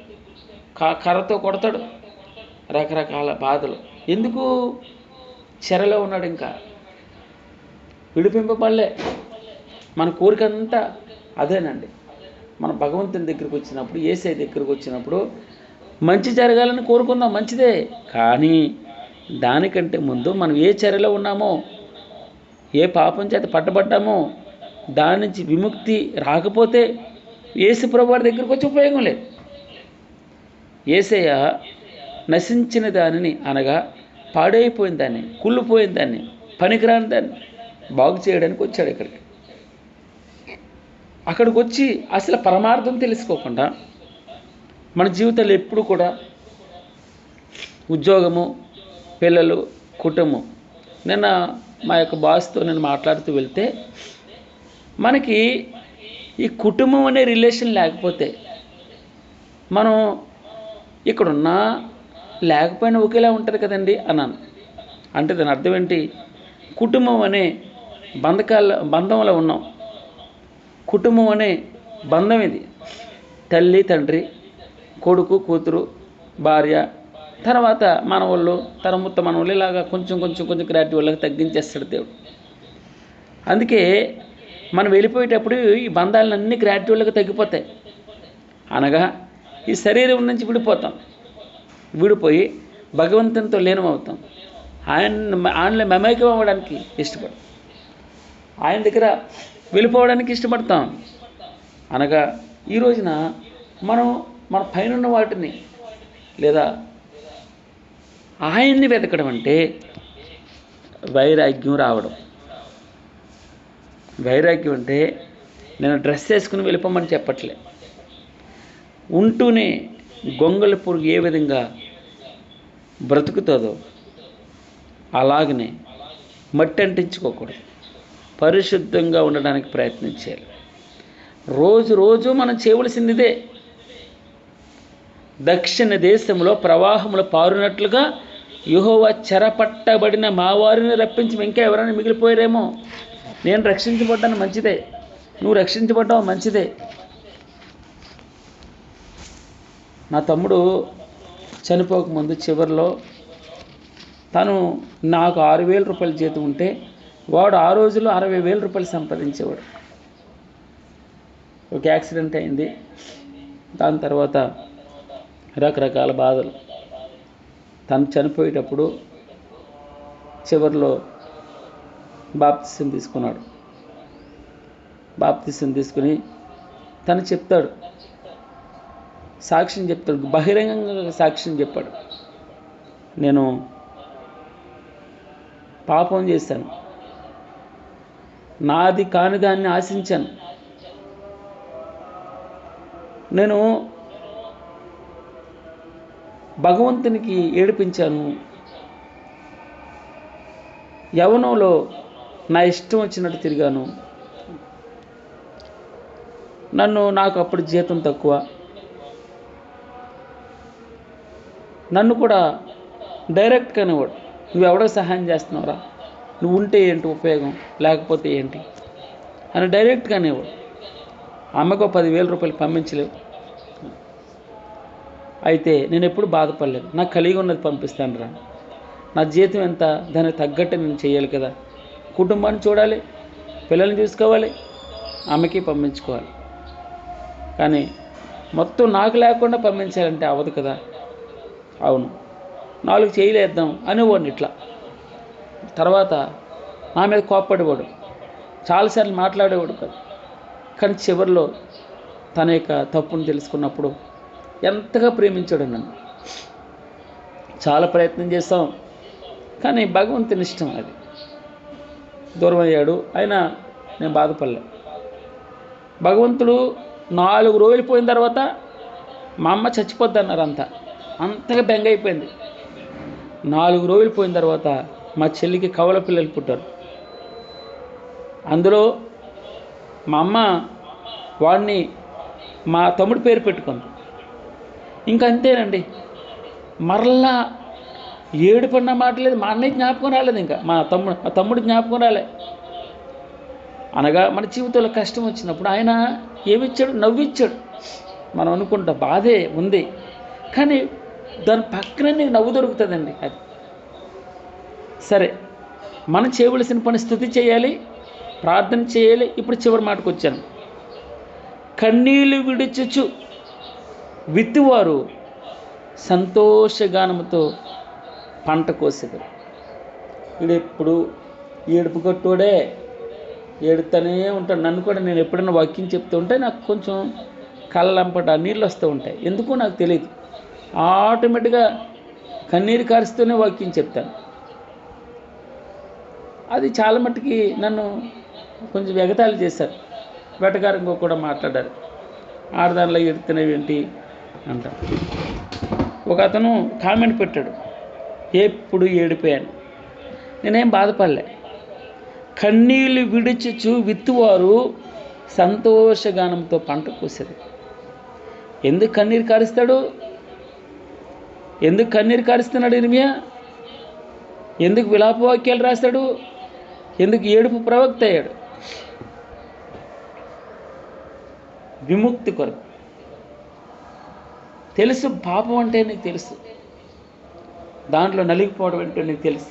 కర్రతో కొడతాడు, రకరకాల బాధలు. ఎందుకు? చెరలో ఉన్నాడు, ఇంకా విడిపింపబడలే. మన కోరిక అంతా అదేనండి. మన భగవంతుని దగ్గరికి వచ్చినప్పుడు, యేసయ్య దగ్గరికి వచ్చినప్పుడు మంచి జరగాలని కోరుకుందాం, మంచిదే. కానీ దానికంటే ముందు మనం ఏ చెరలో ఉన్నామో, ఏ పాపం చేత పట్టబడ్డామో, దాని నుంచి విముక్తి రాకపోతే యేసు ప్రభువారి దగ్గరికి వచ్చి ఉపయోగం లేదు. యేసయ్య నశించిన దానిని, అనగా పాడైపోయిన దాన్ని, కుళ్ళిపోయిన దాన్ని, పనికిరాని దాన్ని బాగు చేయడానికి వచ్చాడు ఇక్కడికి. అక్కడికి వచ్చి అసలు పరమార్థం తెలుసుకోకుండా మన జీవితాలు ఎప్పుడు కూడా ఉద్యోగము, పిల్లలు, కుటుంబం. నిన్న మా యొక్క బాస్తో నేను మాట్లాడుతూ వెళ్తే, మనకి ఈ కుటుంబం అనే రిలేషన్ లేకపోతే మనం ఇక్కడున్నా లేకపోయినా ఒకేలా ఉంటుంది కదండి అన్నాను. అంటే దాని అర్థం ఏంటి? కుటుంబం అనే బంధంలో ఉన్నాం. కుటుంబం అనే బంధం ఇది. తల్లి, తండ్రి, కొడుకు, కూతురు, భార్య, తర్వాత మనవాళ్ళు, తర్వాత మనవాళ్ళు, ఇలాగా కొంచెం క్రియేటివ్ వాళ్ళకి తగ్గించేస్తాడు దేవుడు. అందుకే మనం వెళ్ళిపోయేటప్పుడు ఈ బంధాలన్నీ క్రియేటివ్ వాళ్ళకి తగ్గిపోతాయి. అనగా ఈ శరీరం నుంచి విడిపోయి భగవంతునితో లీనమవుతాం. ఆయనలో మమైక్యం అవ్వడానికి ఇష్టపడతాం, ఆయన దగ్గర వెళ్ళిపోవడానికి ఇష్టపడతాం. అనగా ఈ రోజున మనం మన పైన వాటిని లేదా ఆయన్ని వెతకడం అంటే వైరాగ్యం రావడం. వైరాగ్యం అంటే నేను డ్రెస్ వేసుకుని వెళ్ళిపోమని చెప్పట్లే. ఉంటూనే గొంగళి పురుగు ఏ విధంగా బ్రతుకుతుందో అలాగనే మట్టి అంటించుకోకూడదు, పరిశుద్ధంగా ఉండడానికి ప్రయత్నించాలి. రోజు మనం చేయవలసిందిదే. దక్షిణ దేశంలో ప్రవాహములు పారునట్లుగా యెహోవా చెరపట్టబడిన మా వారిని రప్పించి ఇంకా ఎవరైనా మిగిలిపోయారేమో. నేను రక్షించబడ్డాను, మంచిదే. నువ్వు రక్షించబడ్డావు, మంచిదే. నా తమ్ముడు చనిపోకముందు చివరిలో తను నాకు 6,000 రూపాయల జీతం ఉంటే వాడు ఆ రోజుల్లో 60,000 రూపాయలు సంపాదించేవాడు. ఒక యాక్సిడెంట్ అయింది, దాని తర్వాత రకరకాల బాధలు. తను చనిపోయేటప్పుడు చివరిలో బాప్తిసం తీసుకున్నాడు. బాప్తిసం తీసుకుని తను చెప్తాడు, సాక్ష్యం చెప్తాడు, బహిరంగంగా సాక్ష్యం చెప్పాడు. నేను పాపం చేశాను, నాది కాని దాన్ని ఆశించాను, నేను భగవంతునికి ఏడిపించాను, యవ్వనంలో నా ఇష్టం వచ్చినట్టు తిరిగాను, నాకు అప్పుడు జీతం తక్కువ, నన్ను కూడా డైరెక్ట్గా అనేవాడు, నువ్వెవడో సహాయం చేస్తున్నావురా, నువ్వు ఉంటే ఏంటి ఉపయోగం, లేకపోతే ఏంటి అని డైరెక్ట్గా అనేవాడు. అమ్మకు 10,000 రూపాయలు పంపించలేవు. అయితే నేను ఎప్పుడు బాధపడలేదు, నాకు కలిగి ఉన్నది పంపిస్తాను రా. నా జీతం ఎంత, దానికి తగ్గట్టు నేను చేయాలి కదా. కుటుంబాన్ని చూడాలి, పిల్లల్ని చూసుకోవాలి, ఆమెకి పంపించుకోవాలి. కానీ మొత్తం నాకు లేకుండా పంపించాలంటే అవ్వదు కదా. అవును, 4 చేయలేద్దాం అనేవాడిని ఇట్లా. తర్వాత నా మీద కోప్పడేవాడు, చాలాసార్లు మాట్లాడేవాడు కాదు. కానీ చివరిలో తన యొక్క తప్పును తెలుసుకున్నప్పుడు ఎంతగా ప్రేమించాడు నన్ను. చాలా ప్రయత్నం చేస్తాం, కానీ భగవంతుని ఇష్టం అది. దూరం అయ్యాడు, అయినా నేను బాధపడలే. భగవంతుడు 4 రోజులు పోయిన తర్వాత మా అమ్మ చచ్చిపోద్ది అన్నారు. అంతగా బెంగ అయిపోయింది. 4 రోజులు పోయిన తర్వాత మా చెల్లికి కవల పిల్లలు పుట్టారు. అందులో మా అమ్మ వాడిని మా తమ్ముడి పేరు పెట్టుకుంది. ఇంకా అంతేనండి. మరలా ఏడుపడిన మాట లేదు. మా అన్నయ్య జ్ఞాపకం రాలేదు, ఇంకా మా తమ్ముడి జ్ఞాపకం రాలే. అనగా మన జీవితంలో కష్టం వచ్చినప్పుడు ఆయన ఏమిచ్చాడు? నవ్విచ్చాడు. మనం అనుకుంటా బాధే ఉంది, కానీ దాని పక్కన నీకు నవ్వు దొరుకుతుందండి. అది సరే, మనం చేయవలసిన పని స్తుతి చేయాలి, ప్రార్థన చేయాలి. ఇప్పుడు చివరి మాటకు వచ్చాను. కన్నీళ్లు విడిచుచు విత్తువారు సంతోషగానముతో పంట కోసెదరు. వీడెప్పుడు ఏడుపు కొట్టుడే, ఏడుతూనే ఉంటాడు. నన్ను కూడా నేను ఎప్పుడైనా వాక్యం చెప్తూ ఉంటే నాకు కొంచెం కళ్ళంపట నీళ్ళు వస్తూ ఉంటాయి. ఎందుకో నాకు తెలియదు. ఆటోమేటిక్గా కన్నీరు కారుస్తూనే వాక్యం చెప్తాను. అది చాలా మట్టుకి నన్ను కొంచెం ఎగతాళి చేశారు. వెటకారంగా కూడా మాట్లాడారు. ఆడదానిలో ఎడుతున్నవి ఏంటి అంట. ఒక అతను కామెంట్ పెట్టాడు, ఎప్పుడు ఏడిపోయాను. నేనేం బాధపడలే. కన్నీళ్ళు విడిచుచు విత్తువారు సంతోషగానంతో పంట కోసేది. ఎందుకు కన్నీరు కారుస్తాడు? ఎందుకు కన్నీరు కారుస్తున్నాడు ఇర్మియా? ఎందుకు విలాపవాక్యాలు రాస్తాడు? ఎందుకు ఏడుపు ప్రవక్త అయ్యాడు? విముక్తి కొరకు. తెలుసు, పాపం అంటే నీకు తెలుసు, దాంట్లో నలిగిపోవడం అంటే నీకు తెలుసు,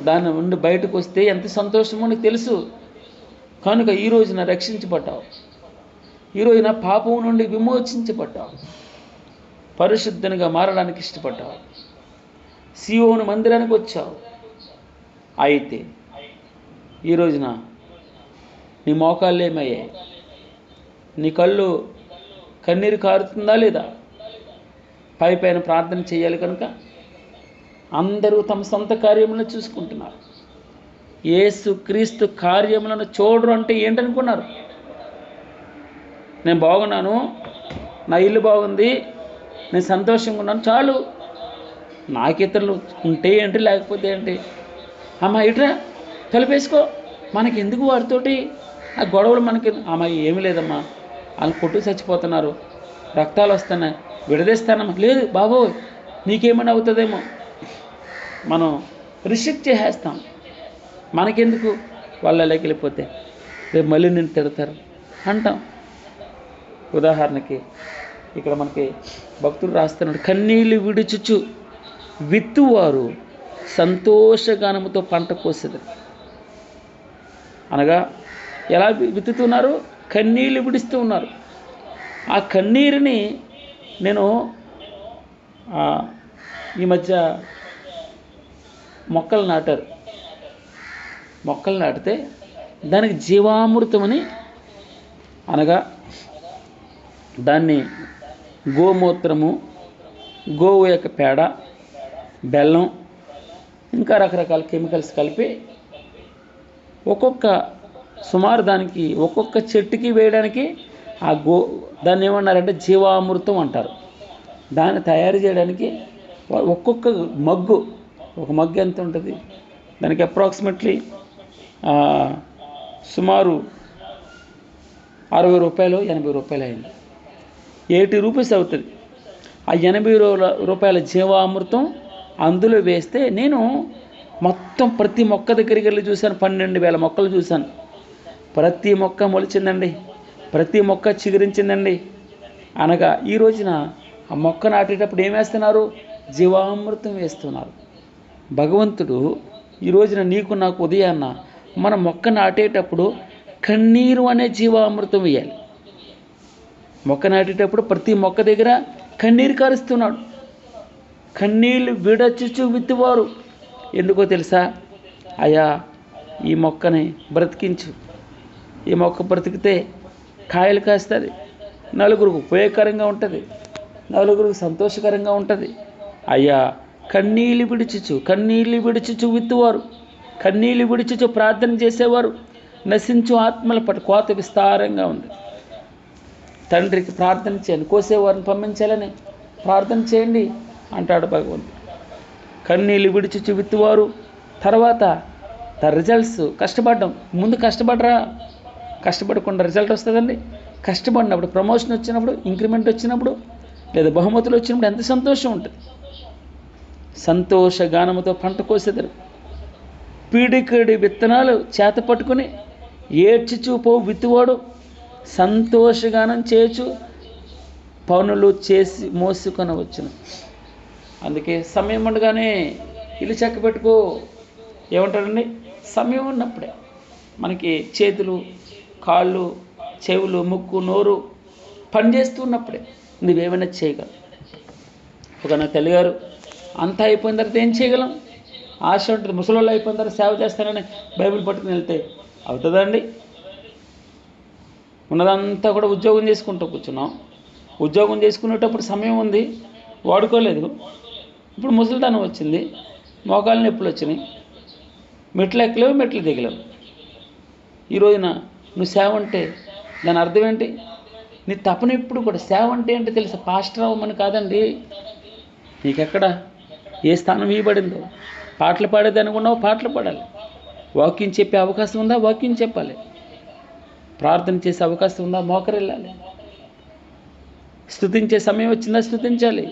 దాని నుండి బయటకు వస్తే ఎంత సంతోషమో నీకు తెలుసు. కనుక ఈ రోజున రక్షించబడ్డావు, ఈ రోజున పాపం నుండి విమోచించబడ్డావు, పరిశుద్ధంగా మారడానికి ఇష్టపడ్డావు, సీయోను మందిరానికి వచ్చావు. అయితే ఈ రోజున నీ మోకాళ్ళు ఏమయ్యాయి? నీ కళ్ళు కన్నీరు కారుతుందా లేదా? పైపైన ప్రార్థన చేయాలి. కనుక అందరూ తమ సొంత కార్యములను చూసుకుంటున్నారు. యేసు క్రీస్తు కార్యములను చూడరు అంటే ఏంటనుకున్నారు? నేను బాగున్నాను, నా ఇల్లు బాగుంది, నేను సంతోషంగా ఉన్నాను, చాలు. నాకు ఇతరులు ఉంటే ఏంటి, లేకపోతే ఏంటి? అమ్మ ఇట్రా, తలుపేసుకో, మనకి ఎందుకు వారితోటి ఆ గొడవలు? మనకి అమ్మ ఏమీ లేదమ్మా, వాళ్ళు కొట్టు చచ్చిపోతున్నారు, రక్తాలు వస్తున్నాయి, విడదీస్తానమ్మా. లేదు బాబోయ్, నీకేమైనా అవుతుందేమో. మనం రిస్ట్రిక్ట్ చేసేస్తాం. మనకెందుకు, వాళ్ళకి వెళ్ళిపోతే రేపు మళ్ళీ నేను తిడతారు అంటాం. ఉదాహరణకి ఇక్కడ మనకి భక్తుడు రాస్తున్నాడు, కన్నీళ్ళు విడుచుచు విత్తువారు సంతోషగానముతో పంట కోసేది. అనగా ఎలా విత్తుతున్నారు? కన్నీళ్ళు విడుస్తూ ఉన్నారు. ఆ కన్నీరుని నేను ఈ మధ్య మొక్కలు నాటారు. మొక్కలు నాటితే దానికి జీవామృతమని, అనగా దాన్ని గోమూత్రము, గోవు యొక్క పేడ, బెల్లం, ఇంకా రకరకాల కెమికల్స్ కలిపి సుమారు దానికి ఒక్కొక్క చెట్టుకి వేయడానికి దాన్ని ఏమన్నారంటే జీవామృతం అంటారు. దాన్ని తయారు చేయడానికి ఒక్కొక్క మగ్గు, ఒక మగ్గు ఎంత ఉంటుంది? దానికి అప్రాక్సిమేట్లీ సుమారు 60 రూపాయలు 80 రూపాయలు అయింది. 80 రూపీస్ అవుతుంది. ఆ 80 రూపాయల జీవామృతం అందులో వేస్తే, నేను మొత్తం ప్రతి మొక్క దగ్గరికి వెళ్ళి చూశాను. 12,000 మొక్కలు చూశాను. ప్రతి మొక్క మొలిచిందండి, ప్రతి మొక్క చిగురించిందండి. అనగా ఈ రోజున ఆ మొక్క నాటేటప్పుడు ఏం వేస్తున్నారు? జీవామృతం వేస్తున్నారు. భగవంతుడు ఈ రోజున నీకు నాకు ఉదయాన్న మన మొక్క నాటేటప్పుడు కన్నీరు అనే జీవామృతం వేయాలి. మొక్క నాటేటప్పుడు ప్రతి మొక్క దగ్గర కన్నీరు కారుస్తున్నాడు. కన్నీళ్ళు విడచుచు విత్తువారు. ఎందుకో తెలుసా? అయ్యా, ఈ మొక్కని బ్రతికించు, ఈ మొక్క బ్రతికితే కాయలు కాస్తుంది, నలుగురికి ఉపయోగకరంగా ఉంటుంది, నలుగురికి సంతోషకరంగా ఉంటుంది. అయ్యా, కన్నీళ్ళు విడుచుచు విత్తువారు, కన్నీళ్ళు విడుచుచు ప్రార్థన చేసేవారు నశించు ఆత్మల పట్ల కోత విస్తారంగా ఉంది. తండ్రికి ప్రార్థన చేయండి, కోసేవారిని పంపించాలని ప్రార్థన చేయండి అంటాడు భగవంతుడు. కన్నీళ్ళు విడుచుచు విత్తువారు. తర్వాత రిజల్ట్స్ కష్టపడ్డం. ముందు కష్టపడరా, కష్టపడకుండా రిజల్ట్ వస్తుందండి. కష్టపడినప్పుడు, ప్రమోషన్ వచ్చినప్పుడు, ఇంక్రిమెంట్ వచ్చినప్పుడు, లేదా బహుమతులు వచ్చినప్పుడు ఎంత సంతోషం ఉంటుంది. సంతోష గానముతో పంట కోసెదరు. పిడికిడి విత్తనాలు చేత పట్టుకుని ఏడ్చుచూ పోవు విత్తువాడు సంతోషగానం చేయొచ్చు పనులు చేసి మోసుకొని వచ్చును. అందుకే సమయం ఉండగానే ఇల్లు చక్క పెట్టుకో ఏమంటారండి? సమయం ఉన్నప్పుడే మనకి చేతులు, కాళ్ళు, చెవులు, ముక్కు, నోరు పనిచేస్తున్నప్పుడే నువ్వేమైనా చేయగలవు. ఒక నా తల్లిగారు అంతా అయిపోయిన తర్వాత ఏం చేయగలం? ఆశ ఉంటుంది. ముసలోళ్ళు అయిపోయిన తర్వాత సేవ చేస్తానని బైబిల్ పట్టుకుని వెళ్తే అవుతుందండి? ఉన్నదంతా కూడా ఉద్యోగం చేసుకుంటూ కూర్చున్నాం. ఉద్యోగం చేసుకునేటప్పుడు సమయం ఉంది, వాడుకోలేదు. ఇప్పుడు ముసలితనం వచ్చింది, మోకాళ్ళ నొప్పులు వచ్చినాయి, మెట్లు ఎక్కలేవు, మెట్లు దిగలేవు. ఈ రోజున నువ్వు సేవ అంటే దాని అర్థం ఏంటి? నీ తపన ఎప్పుడు కూడా సేవ అంటే ఏంటి తెలుసా? పాస్టర్ అవ్వమని కాదండి. నీకెక్కడ ఏ స్థానం ఇవ్వబడిందో, పాటలు పాడేదానికి ఉన్నావు, పాటలు పాడాలి. వాక్యం చెప్పే అవకాశం ఉందా, వాక్యం చెప్పాలి. ప్రార్థన చేసే అవకాశం ఉందా, మోకరిల్లాలి. స్తుతించే సమయం వచ్చిందా, స్తుతించాలి.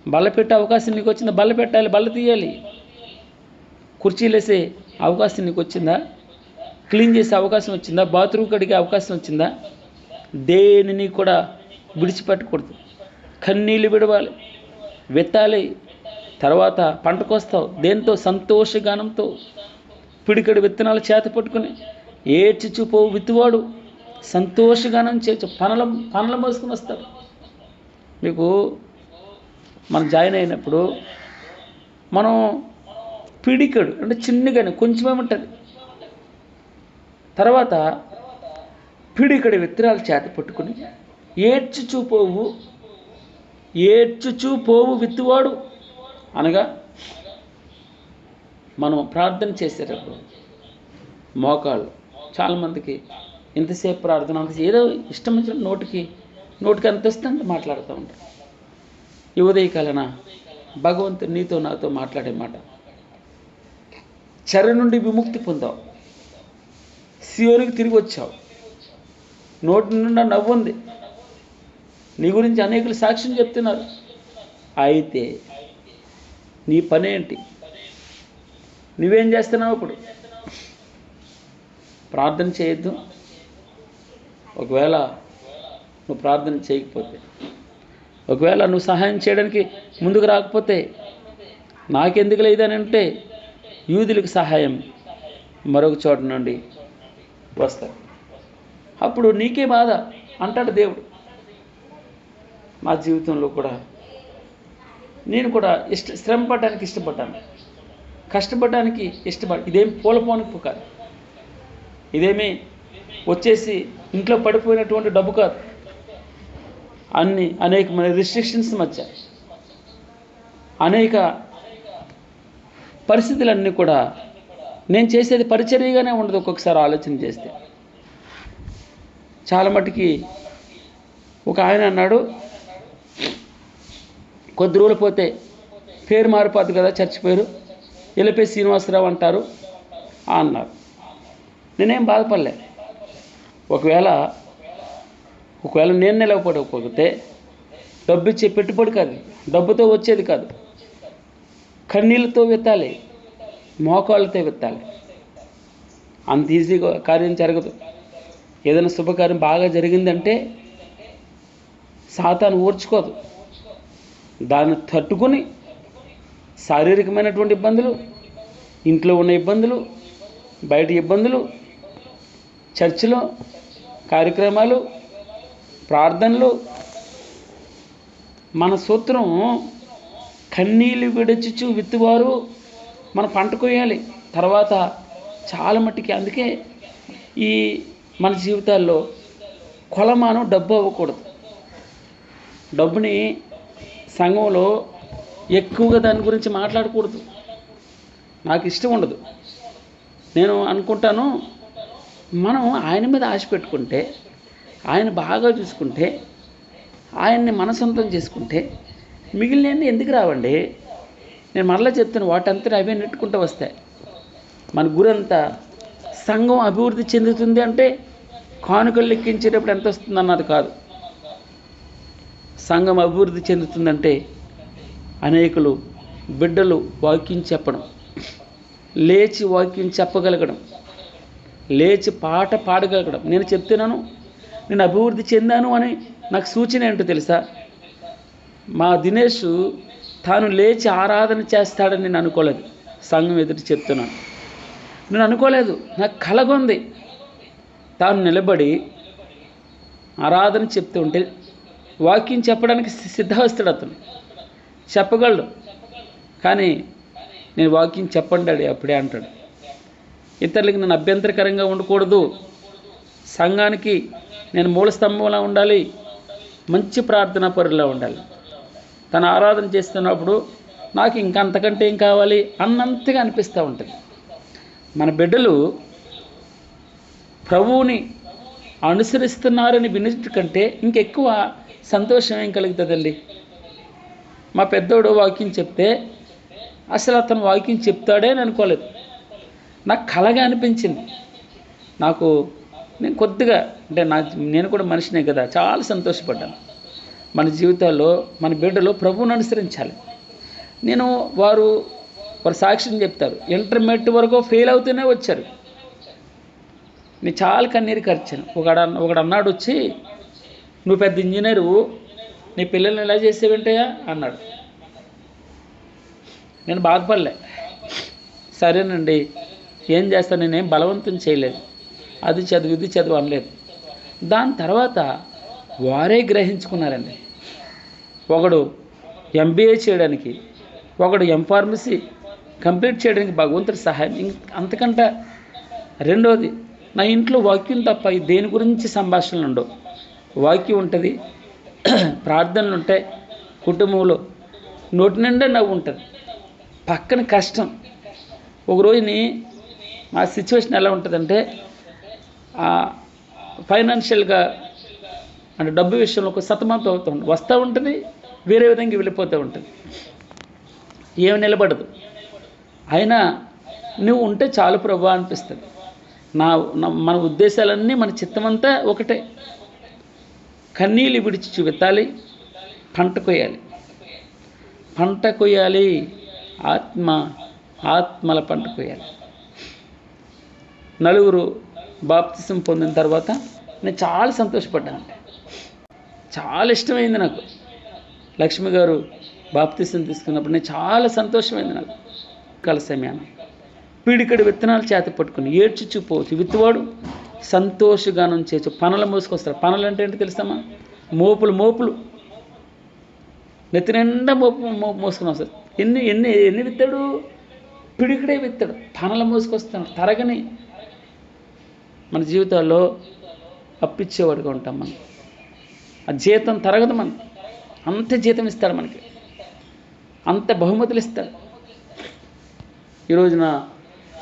బల్ల పెట్టే అవకాశం నీకు వచ్చిందా, బల్ల పెట్టాలి, బల్ల తీయాలి. కుర్చీలు వేసే అవకాశం నీకు వచ్చిందా, క్లీన్ చేసే అవకాశం వచ్చిందా, బాత్రూమ్ కడిగే అవకాశం వచ్చిందా? దేనిని కూడా విడిచిపెట్టకూడదు. కన్నీళ్ళు విడవాలి, వెత్తాలి. తర్వాత పంటకొస్తావు. దేంతో? సంతోషగానంతో. పిడికడి విత్తనాలు చేత పట్టుకుని ఏడ్చుచూ పోవు విత్తువాడు సంతోషగానం చేయొచ్చు. పనులు మోసుకుని వస్తాడు. మీకు మనం జాయిన్ అయినప్పుడు మనం పిడికడు అంటే చిన్నగానే కొంచెమేముంటుంది. తర్వాత పిడికడి విత్తనాలు చేత పట్టుకుని ఏడ్చుచూ పోవు విత్తువాడు అనగా మనం ప్రార్థన చేసేటప్పుడు మోకాళ్ళు చాలామందికి ఎంతసేపు ప్రార్థన అంత ఏదో ఇష్టం వచ్చిన నోటికి అంత వస్తుంటే మాట్లాడుతూ ఉంటారు. ఈ ఉదయకాలన భగవంతుడు నీతో నాతో మాట్లాడే మాట, చెర నుండి విముక్తి పొందావు, సియోనుకి తిరిగి వచ్చావు, నోటి నుండి నవ్వుంది, నీ గురించి అనేకులు సాక్ష్యం చెప్తున్నారు. అయితే నీ పని ఏంటి? నువ్వేం చేస్తున్నావు? ఇప్పుడు ప్రార్థన చేయొద్దు. ఒకవేళ నువ్వు ప్రార్థన చేయకపోతే, ఒకవేళ నువ్వు సహాయం చేయడానికి ముందుకు రాకపోతే, నాకెందుకు లేదని అంటే యూదులకు సహాయం మరొక చోట నుండి వస్తారు. అప్పుడు నీకే బాధ అంటాడు దేవుడు. నా జీవితంలో కూడా నేను కూడా శ్రమ పడడానికి ఇష్టపడ్డాను, కష్టపడడానికి ఇదేం పూలపోనపు కాదు, ఇదేమీ వచ్చేసి ఇంట్లో పడిపోయినటువంటి డబ్బు కాదు. అనేకమైన రిస్ట్రిక్షన్స్ మధ్య అనేక పరిస్థితులన్నీ కూడా నేను చేసేది పరిచర్యగానే ఉండదు. ఒక్కొక్కసారి ఆలోచన చేస్తే చాలా మటుకి ఒక ఆయన అన్నాడు, కొద్ది రోజులు పోతే పేరు మారిపోద్ది కదా, చర్చి పేరు ఎలిపే శ్రీనివాసరావు అంటారు అన్నారు. నేనేం బాధపడలే. ఒకవేళ నేను నిలవకపోతే డబ్బు ఇచ్చే పెట్టుబడి కాదు, డబ్బుతో వచ్చేది కాదు. కన్నీళ్ళతో విత్తాలి, మోకాళ్ళతో విత్తాలి. అంత ఈజీగా కార్యం జరగదు. ఏదైనా శుభకార్యం బాగా జరిగిందంటే సాతాను ఓర్చుకోదు. దాన్ని తట్టుకుని శారీరకమైనటువంటి ఇబ్బందులు, ఇంట్లో ఉన్న ఇబ్బందులు, బయట ఇబ్బందులు, చర్చిలో కార్యక్రమాలు, ప్రార్థనలు. మన సూత్రం కన్నీళ్ళు విడచుచు విత్తువారు మన పంట కొయ్యాలి. తర్వాత చాలా మట్టికి అందుకే ఈ మన జీవితాల్లో కొలమానం డబ్బు అవ్వకూడదు. డబ్బుని సంఘంలో ఎక్కువగా దాని గురించి మాట్లాడకూడదు. నాకు ఇష్టం ఉండదు. నేను అనుకుంటాను, మనం ఆయన మీద ఆశ పెట్టుకుంటే, ఆయన బాగా చూసుకుంటే, ఆయన్ని మన సొంతం చేసుకుంటే మిగిలినవన్నీ ఎందుకు రావండి? నేను మరలా చెప్తాను, వాటంతా అవే నెట్టుకుంటూ వస్తాయి. మన గురంతా సంఘం అభివృద్ధి చెందుతుంది అంటే కానుకలు లెక్కించేటప్పుడు ఎంత వస్తుంది అన్నది కాదు. సంఘం అభివృద్ధి చెందుతుందంటే అనేకులు బిడ్డలు వాక్యం చెప్పడం, లేచి వాక్యం చెప్పగలగడం, లేచి పాట పాడగలగడం. నేను చెప్తున్నాను, నేను అభివృద్ధి చెందాను అని నాకు సూచన ఏంటో తెలుసా? మా దినేష్ తాను లేచి ఆరాధన చేస్తాడని నేను అనుకోలేదు. సంఘం ఎదుటి చెప్తున్నాను, నేను అనుకోలేదు. నాకు కలగొంది. తాను నిలబడి ఆరాధన చెప్తూ ఉంటే వాక్యం చెప్పడానికి సిద్ధవస్తాడు. అతను చెప్పగలడు, కానీ నేను వాక్యం చెప్పండి డాడీ అప్పుడే అంటాడు. ఇతరులకి నేను అభ్యంతరకరంగా ఉండకూడదు, సంఘానికి నేను మూల స్తంభంలా ఉండాలి, మంచి ప్రార్థనా పరులా ఉండాలి. తను ఆరాధన చేస్తున్నప్పుడు నాకు ఇంకంతకంటే ఏం కావాలి అన్నంతగా అనిపిస్తూ ఉంటుంది. మన బిడ్డలు ప్రభువుని అనుసరిస్తున్నారని వినటి కంటే ఇంకెక్కువ సంతోషం ఏం కలుగుతుందండి? మా పెద్దోడు వాక్యం చెప్తే అసలు అతను వాక్యం చెప్తాడే అని అనుకోలేదు. నాకు కలగా అనిపించింది. నేను కొద్దిగా అంటే నేను కూడా మనిషినే కదా, చాలా సంతోషపడ్డాను. మన జీవితాల్లో మన బిడ్డలు ప్రభువుని అనుసరించాలి. వారు సాక్ష్యం చెప్తారు, ఇంటర్మీడియట్ వరకు ఫెయిల్ అవుతూనే వచ్చారు. నేను చాలా కన్నీరు ఖర్చాను. ఒకడు అన్నాడు వచ్చి, నువ్వు పెద్ద ఇంజనీరు, నీ పిల్లల్ని ఎలా చేసేవంటయా అన్నాడు. నేను బాధపడలే. సరేనండి, ఏం చేస్తాను, నేనేం బలవంతం చేయలేదు, అది చదువు ఇది చదువు అనలేదు. దాని తర్వాత వారే గ్రహించుకున్నారండి. ఒకడు ఎంబీఏ చేయడానికి, ఒకడు ఎంఫార్మసీ కంప్లీట్ చేయడానికి భగవంతుడి సహాయం. అంతకంటే రెండోది, నా ఇంట్లో వాక్యం తప్ప దేని గురించి సంభాషణలు ఉండవు. వాక్యం ఉంటుంది, ప్రార్థనలు ఉంటాయి, కుటుంబంలో నోటి నిండా నవ్వు ఉంటుంది, పక్కన కష్టం. ఒక రోజుని మా సిచ్యువేషన్ ఎలా ఉంటుందంటే, ఫైనాన్షియల్గా అంటే డబ్బు విషయంలో ఒక సతమతం అవుతూ ఉంటుంది. వస్తూ ఉంటుంది, వేరే విధంగా వెళ్ళిపోతూ ఉంటుంది, ఏమి నిలబడదు. అయినా నువ్వు ఉంటే చాలు ప్రభువా అనిపిస్తుంది. మన ఉద్దేశాలన్నీ, మన చిత్తమంతా ఒకటే. కన్నీళ్ళు విడిచి చూపెత్తాలి, పంట కొయ్యాలి. పంట కొయ్యాలి, ఆత్మల పంట కొయ్యాలి. నలుగురు బాప్తిసం పొందిన తర్వాత నేను చాలా సంతోషపడ్డానండి. చాలా ఇష్టమైంది నాకు. లక్ష్మి గారు బాప్తిసం తీసుకున్నప్పుడు నేను చాలా సంతోషమైంది నాకు. కాల సమయాన్ని పీడికడి విత్తనాలు చేత పట్టుకుని ఏడ్చుచుపోవచ్చు విత్తువాడు సంతోషగానం చేయొచ్చు. పనులు మోసుకొస్తారు. పనులు అంటే ఏంటి తెలుసమ్మా? మోపులు నెత్తి నిండా మోసుకొని వస్తారు. ఎన్ని విత్తాడు? పిడికడే విత్తాడు. పనులు మోసుకొస్తాడు. తరగని మన జీవితాల్లో అప్పిచ్చేవాడిగా ఉంటాం మనం. ఆ జీతం తరగదు. మనం అంత జీతం ఇస్తాడు మనకి, అంత బహుమతులు ఇస్తాడు. ఈరోజున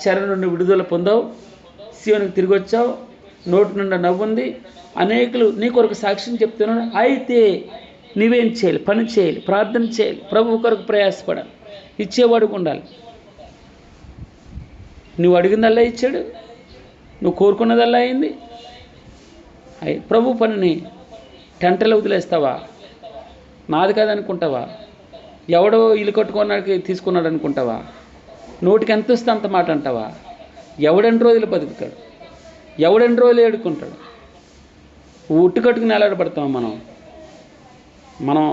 చెర నుండి విడుదల పొందావు, సీయోనికి తిరిగి వచ్చావు, నోటి నుండి నవ్వుంది, అనేకులు నీ కొరకు సాక్ష్యం చెప్తున్నాడు. అయితే నీవేం చేయాలి? పని చేయాలి, ప్రార్థన చేయాలి, ప్రభు కొరకు ప్రయాసపడాలి, ఇచ్చేవాడుకు ఉండాలి. నువ్వు అడిగిందల్లా ఇచ్చాడు, నువ్వు కోరుకున్నదల్లా అయింది. ప్రభు పనిని టెంటలో వదిలేస్తావా? నాది కాదనుకుంటావా? ఎవడో ఇల్లు కట్టుకోవడానికి తీసుకున్నాడు అనుకుంటావా? నోటికి ఎంత వస్తే అంత మాట అంటావా? ఎవడెన్ని రోజులు బతుకుతాడు? ఎవడెన్ని రోజులు ఏడుకుంటాడు? ఉట్టు కట్టుకుని ఎలాడబడతాం మనం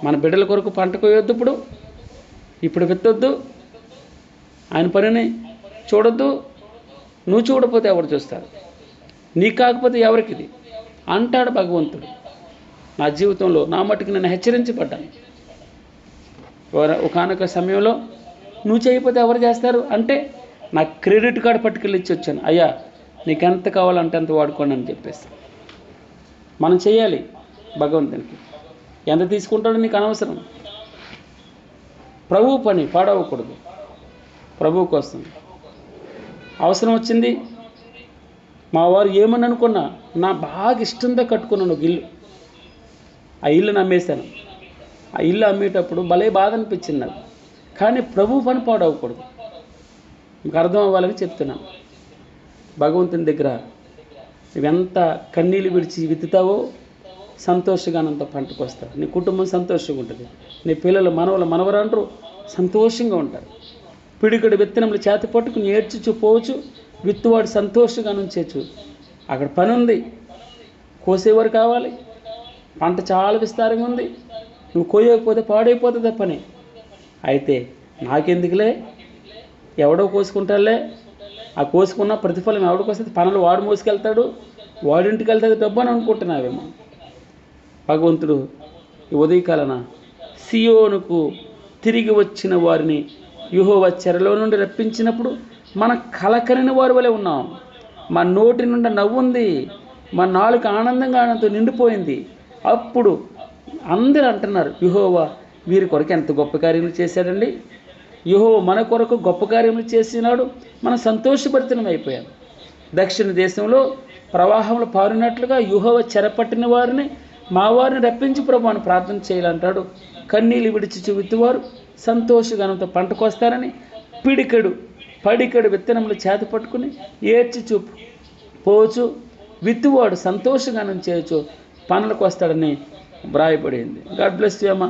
మన బిడ్డల కొరకు పంట కోయొద్దు. ఇప్పుడు ఇప్పుడు విత్తొద్దు, ఆయన పనిని చూడొద్దు. నువ్వు చూడకపోతే ఎవరు చూస్తారు? నీకు కాకపోతే ఎవరికిది అంటాడు భగవంతుడు. నా జీవితంలో నా మట్టుకు నేను హెచ్చరించబడ్డాను. ఒకానొక సమయంలో నువ్వు చేయకపోతే ఎవరు చేస్తారు అంటే నా క్రెడిట్ కార్డు పట్టుకెళ్ళి ఇచ్చి వచ్చాను. అయ్యా నీకు ఎంత కావాలంటే అంత వాడుకోండి అని చెప్పేసి. మనం చేయాలి భగవంతునికి. ఎంత తీసుకుంటాడో నీకు అనవసరం. ప్రభువు పని పాడవకూడదు. ప్రభువు కోసం అవసరం వచ్చింది. మా వారు ఏమని అనుకున్నా, నా బాగా ఇష్టంతో కట్టుకున్నాను ఒక ఇల్లు. ఆ ఇల్లుని అమ్మేశాను. ఆ ఇల్లు అమ్మేటప్పుడు భలే బాధ అనిపించింది నాకు. కానీ ప్రభువు పని పాడవకూడదు. మీకు అర్థం అవ్వాలని చెప్తున్నాను. భగవంతుని దగ్గర నువ్వెంత కన్నీళ్ళు విడిచి విత్తుతావో సంతోషగానంత పంటకు వస్తారు. నీ కుటుంబం సంతోషంగా ఉంటుంది. నీ పిల్లలు మనవరాండ్రు సంతోషంగా ఉంటారు. పిడికడు విత్తనములు చేతి పట్టుకుని ఏడ్చుచు పోవచ్చు, విత్తువాడు సంతోషంగా నుంచేచ్చు. అక్కడ పని ఉంది, కోసేవారు కావాలి. పంట చాలా విస్తారంగా ఉంది. నువ్వు కోయకపోతే పాడైపోతుంది పని. అయితే నాకెందుకులే, ఎవడో కోసుకుంటాడులే. ఆ కోసుకున్న ప్రతిఫలం ఎవడికి వస్తుంది? పనులు వాడు మోసుకెళ్తాడు, వాడింటికి వెళ్తుంది డబ్బు అని అనుకుంటున్నావేమో. భగవంతుడు ఈ ఉదయకాలన సియోనుకు తిరిగి వచ్చిన వారిని యెహోవా చెరలో నుండి రప్పించినప్పుడు మన కలకరిని వారి వలె ఉన్నాం. మా నోటి నుండి నవ్వుంది, మా నాలుక ఆనందంగా నిండిపోయింది. అప్పుడు అందరూ అంటున్నారు, యెహోవా వీరి కొరకు ఎంత గొప్ప కార్యములు చేశాడండి. యెహోవా మన కొరకు గొప్ప కార్యములు చేసినాడు. మనం సంతోషభరితనం అయిపోయాం. దక్షిణ దేశంలో ప్రవాహంలో పారినట్లుగా యెహోవా చెరపట్టిన వారిని, మా వారిని రప్పించి ప్రభు అని ప్రార్థన చేయాలంటాడు. కన్నీళ్ళు విడిచి విత్తువారు సంతోషగానంతో పంటకు వస్తారని, పడికడు విత్తనములు చేత పట్టుకుని ఏడ్చి చూపు పోవచ్చు, విత్తువాడు సంతోషగానం చేయొచ్చు, పనులకు వస్తాడని వ్రాయబడింది. గాడ్ బ్లెస్ యూ అమ్మ.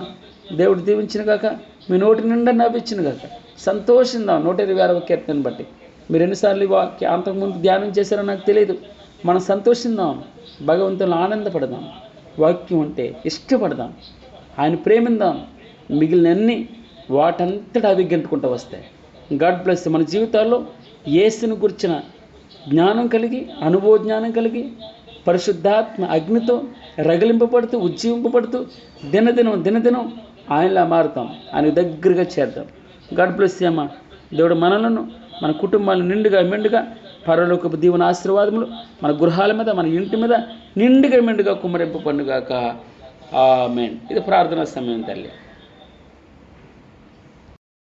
దేవుడు దీవించిన గాక, మీ నోటి నిండా నవ్వించిన గాక. సంతోషిందాం 126వ కీర్తన బట్టి. మీరు ఎన్నిసార్లు అంతకుముందు ధ్యానం చేశారో నాకు తెలియదు. మనం సంతోషిందాం, భగవంతుని ఆనందపడదాం, వాక్యం అంటే ఇష్టపడదాం, ఆయన ప్రేమిందాం. మిగిలినన్ని వాటంతటా అవి గెంటుకుంటూ వస్తాయి. God bless. మన జీవితాల్లో యేసుని గురించిన జ్ఞానం కలిగి, అనుభవ జ్ఞానం కలిగి, పరిశుద్ధాత్మ అగ్నితో రగిలింపబడుతూ ఉజ్జీవింపబడుతూ దినదినం ఆయనలా మారుతాం. ఆయన దగ్గరగా చేద్దాం. గాడ్ బ్లెస్ అమ్మ. దేవుడు మనలను, మన కుటుంబాలను నిండుగా మెండుగా పరలోకపు దీవెన ఆశీర్వాదములు మన గృహాల మీద, మన ఇంటి మీద నిండుగా మెండుగా కుమ్మరింప పండుగాక. ఆమేన్. ఇది ప్రార్థనా సమయం తల్లి.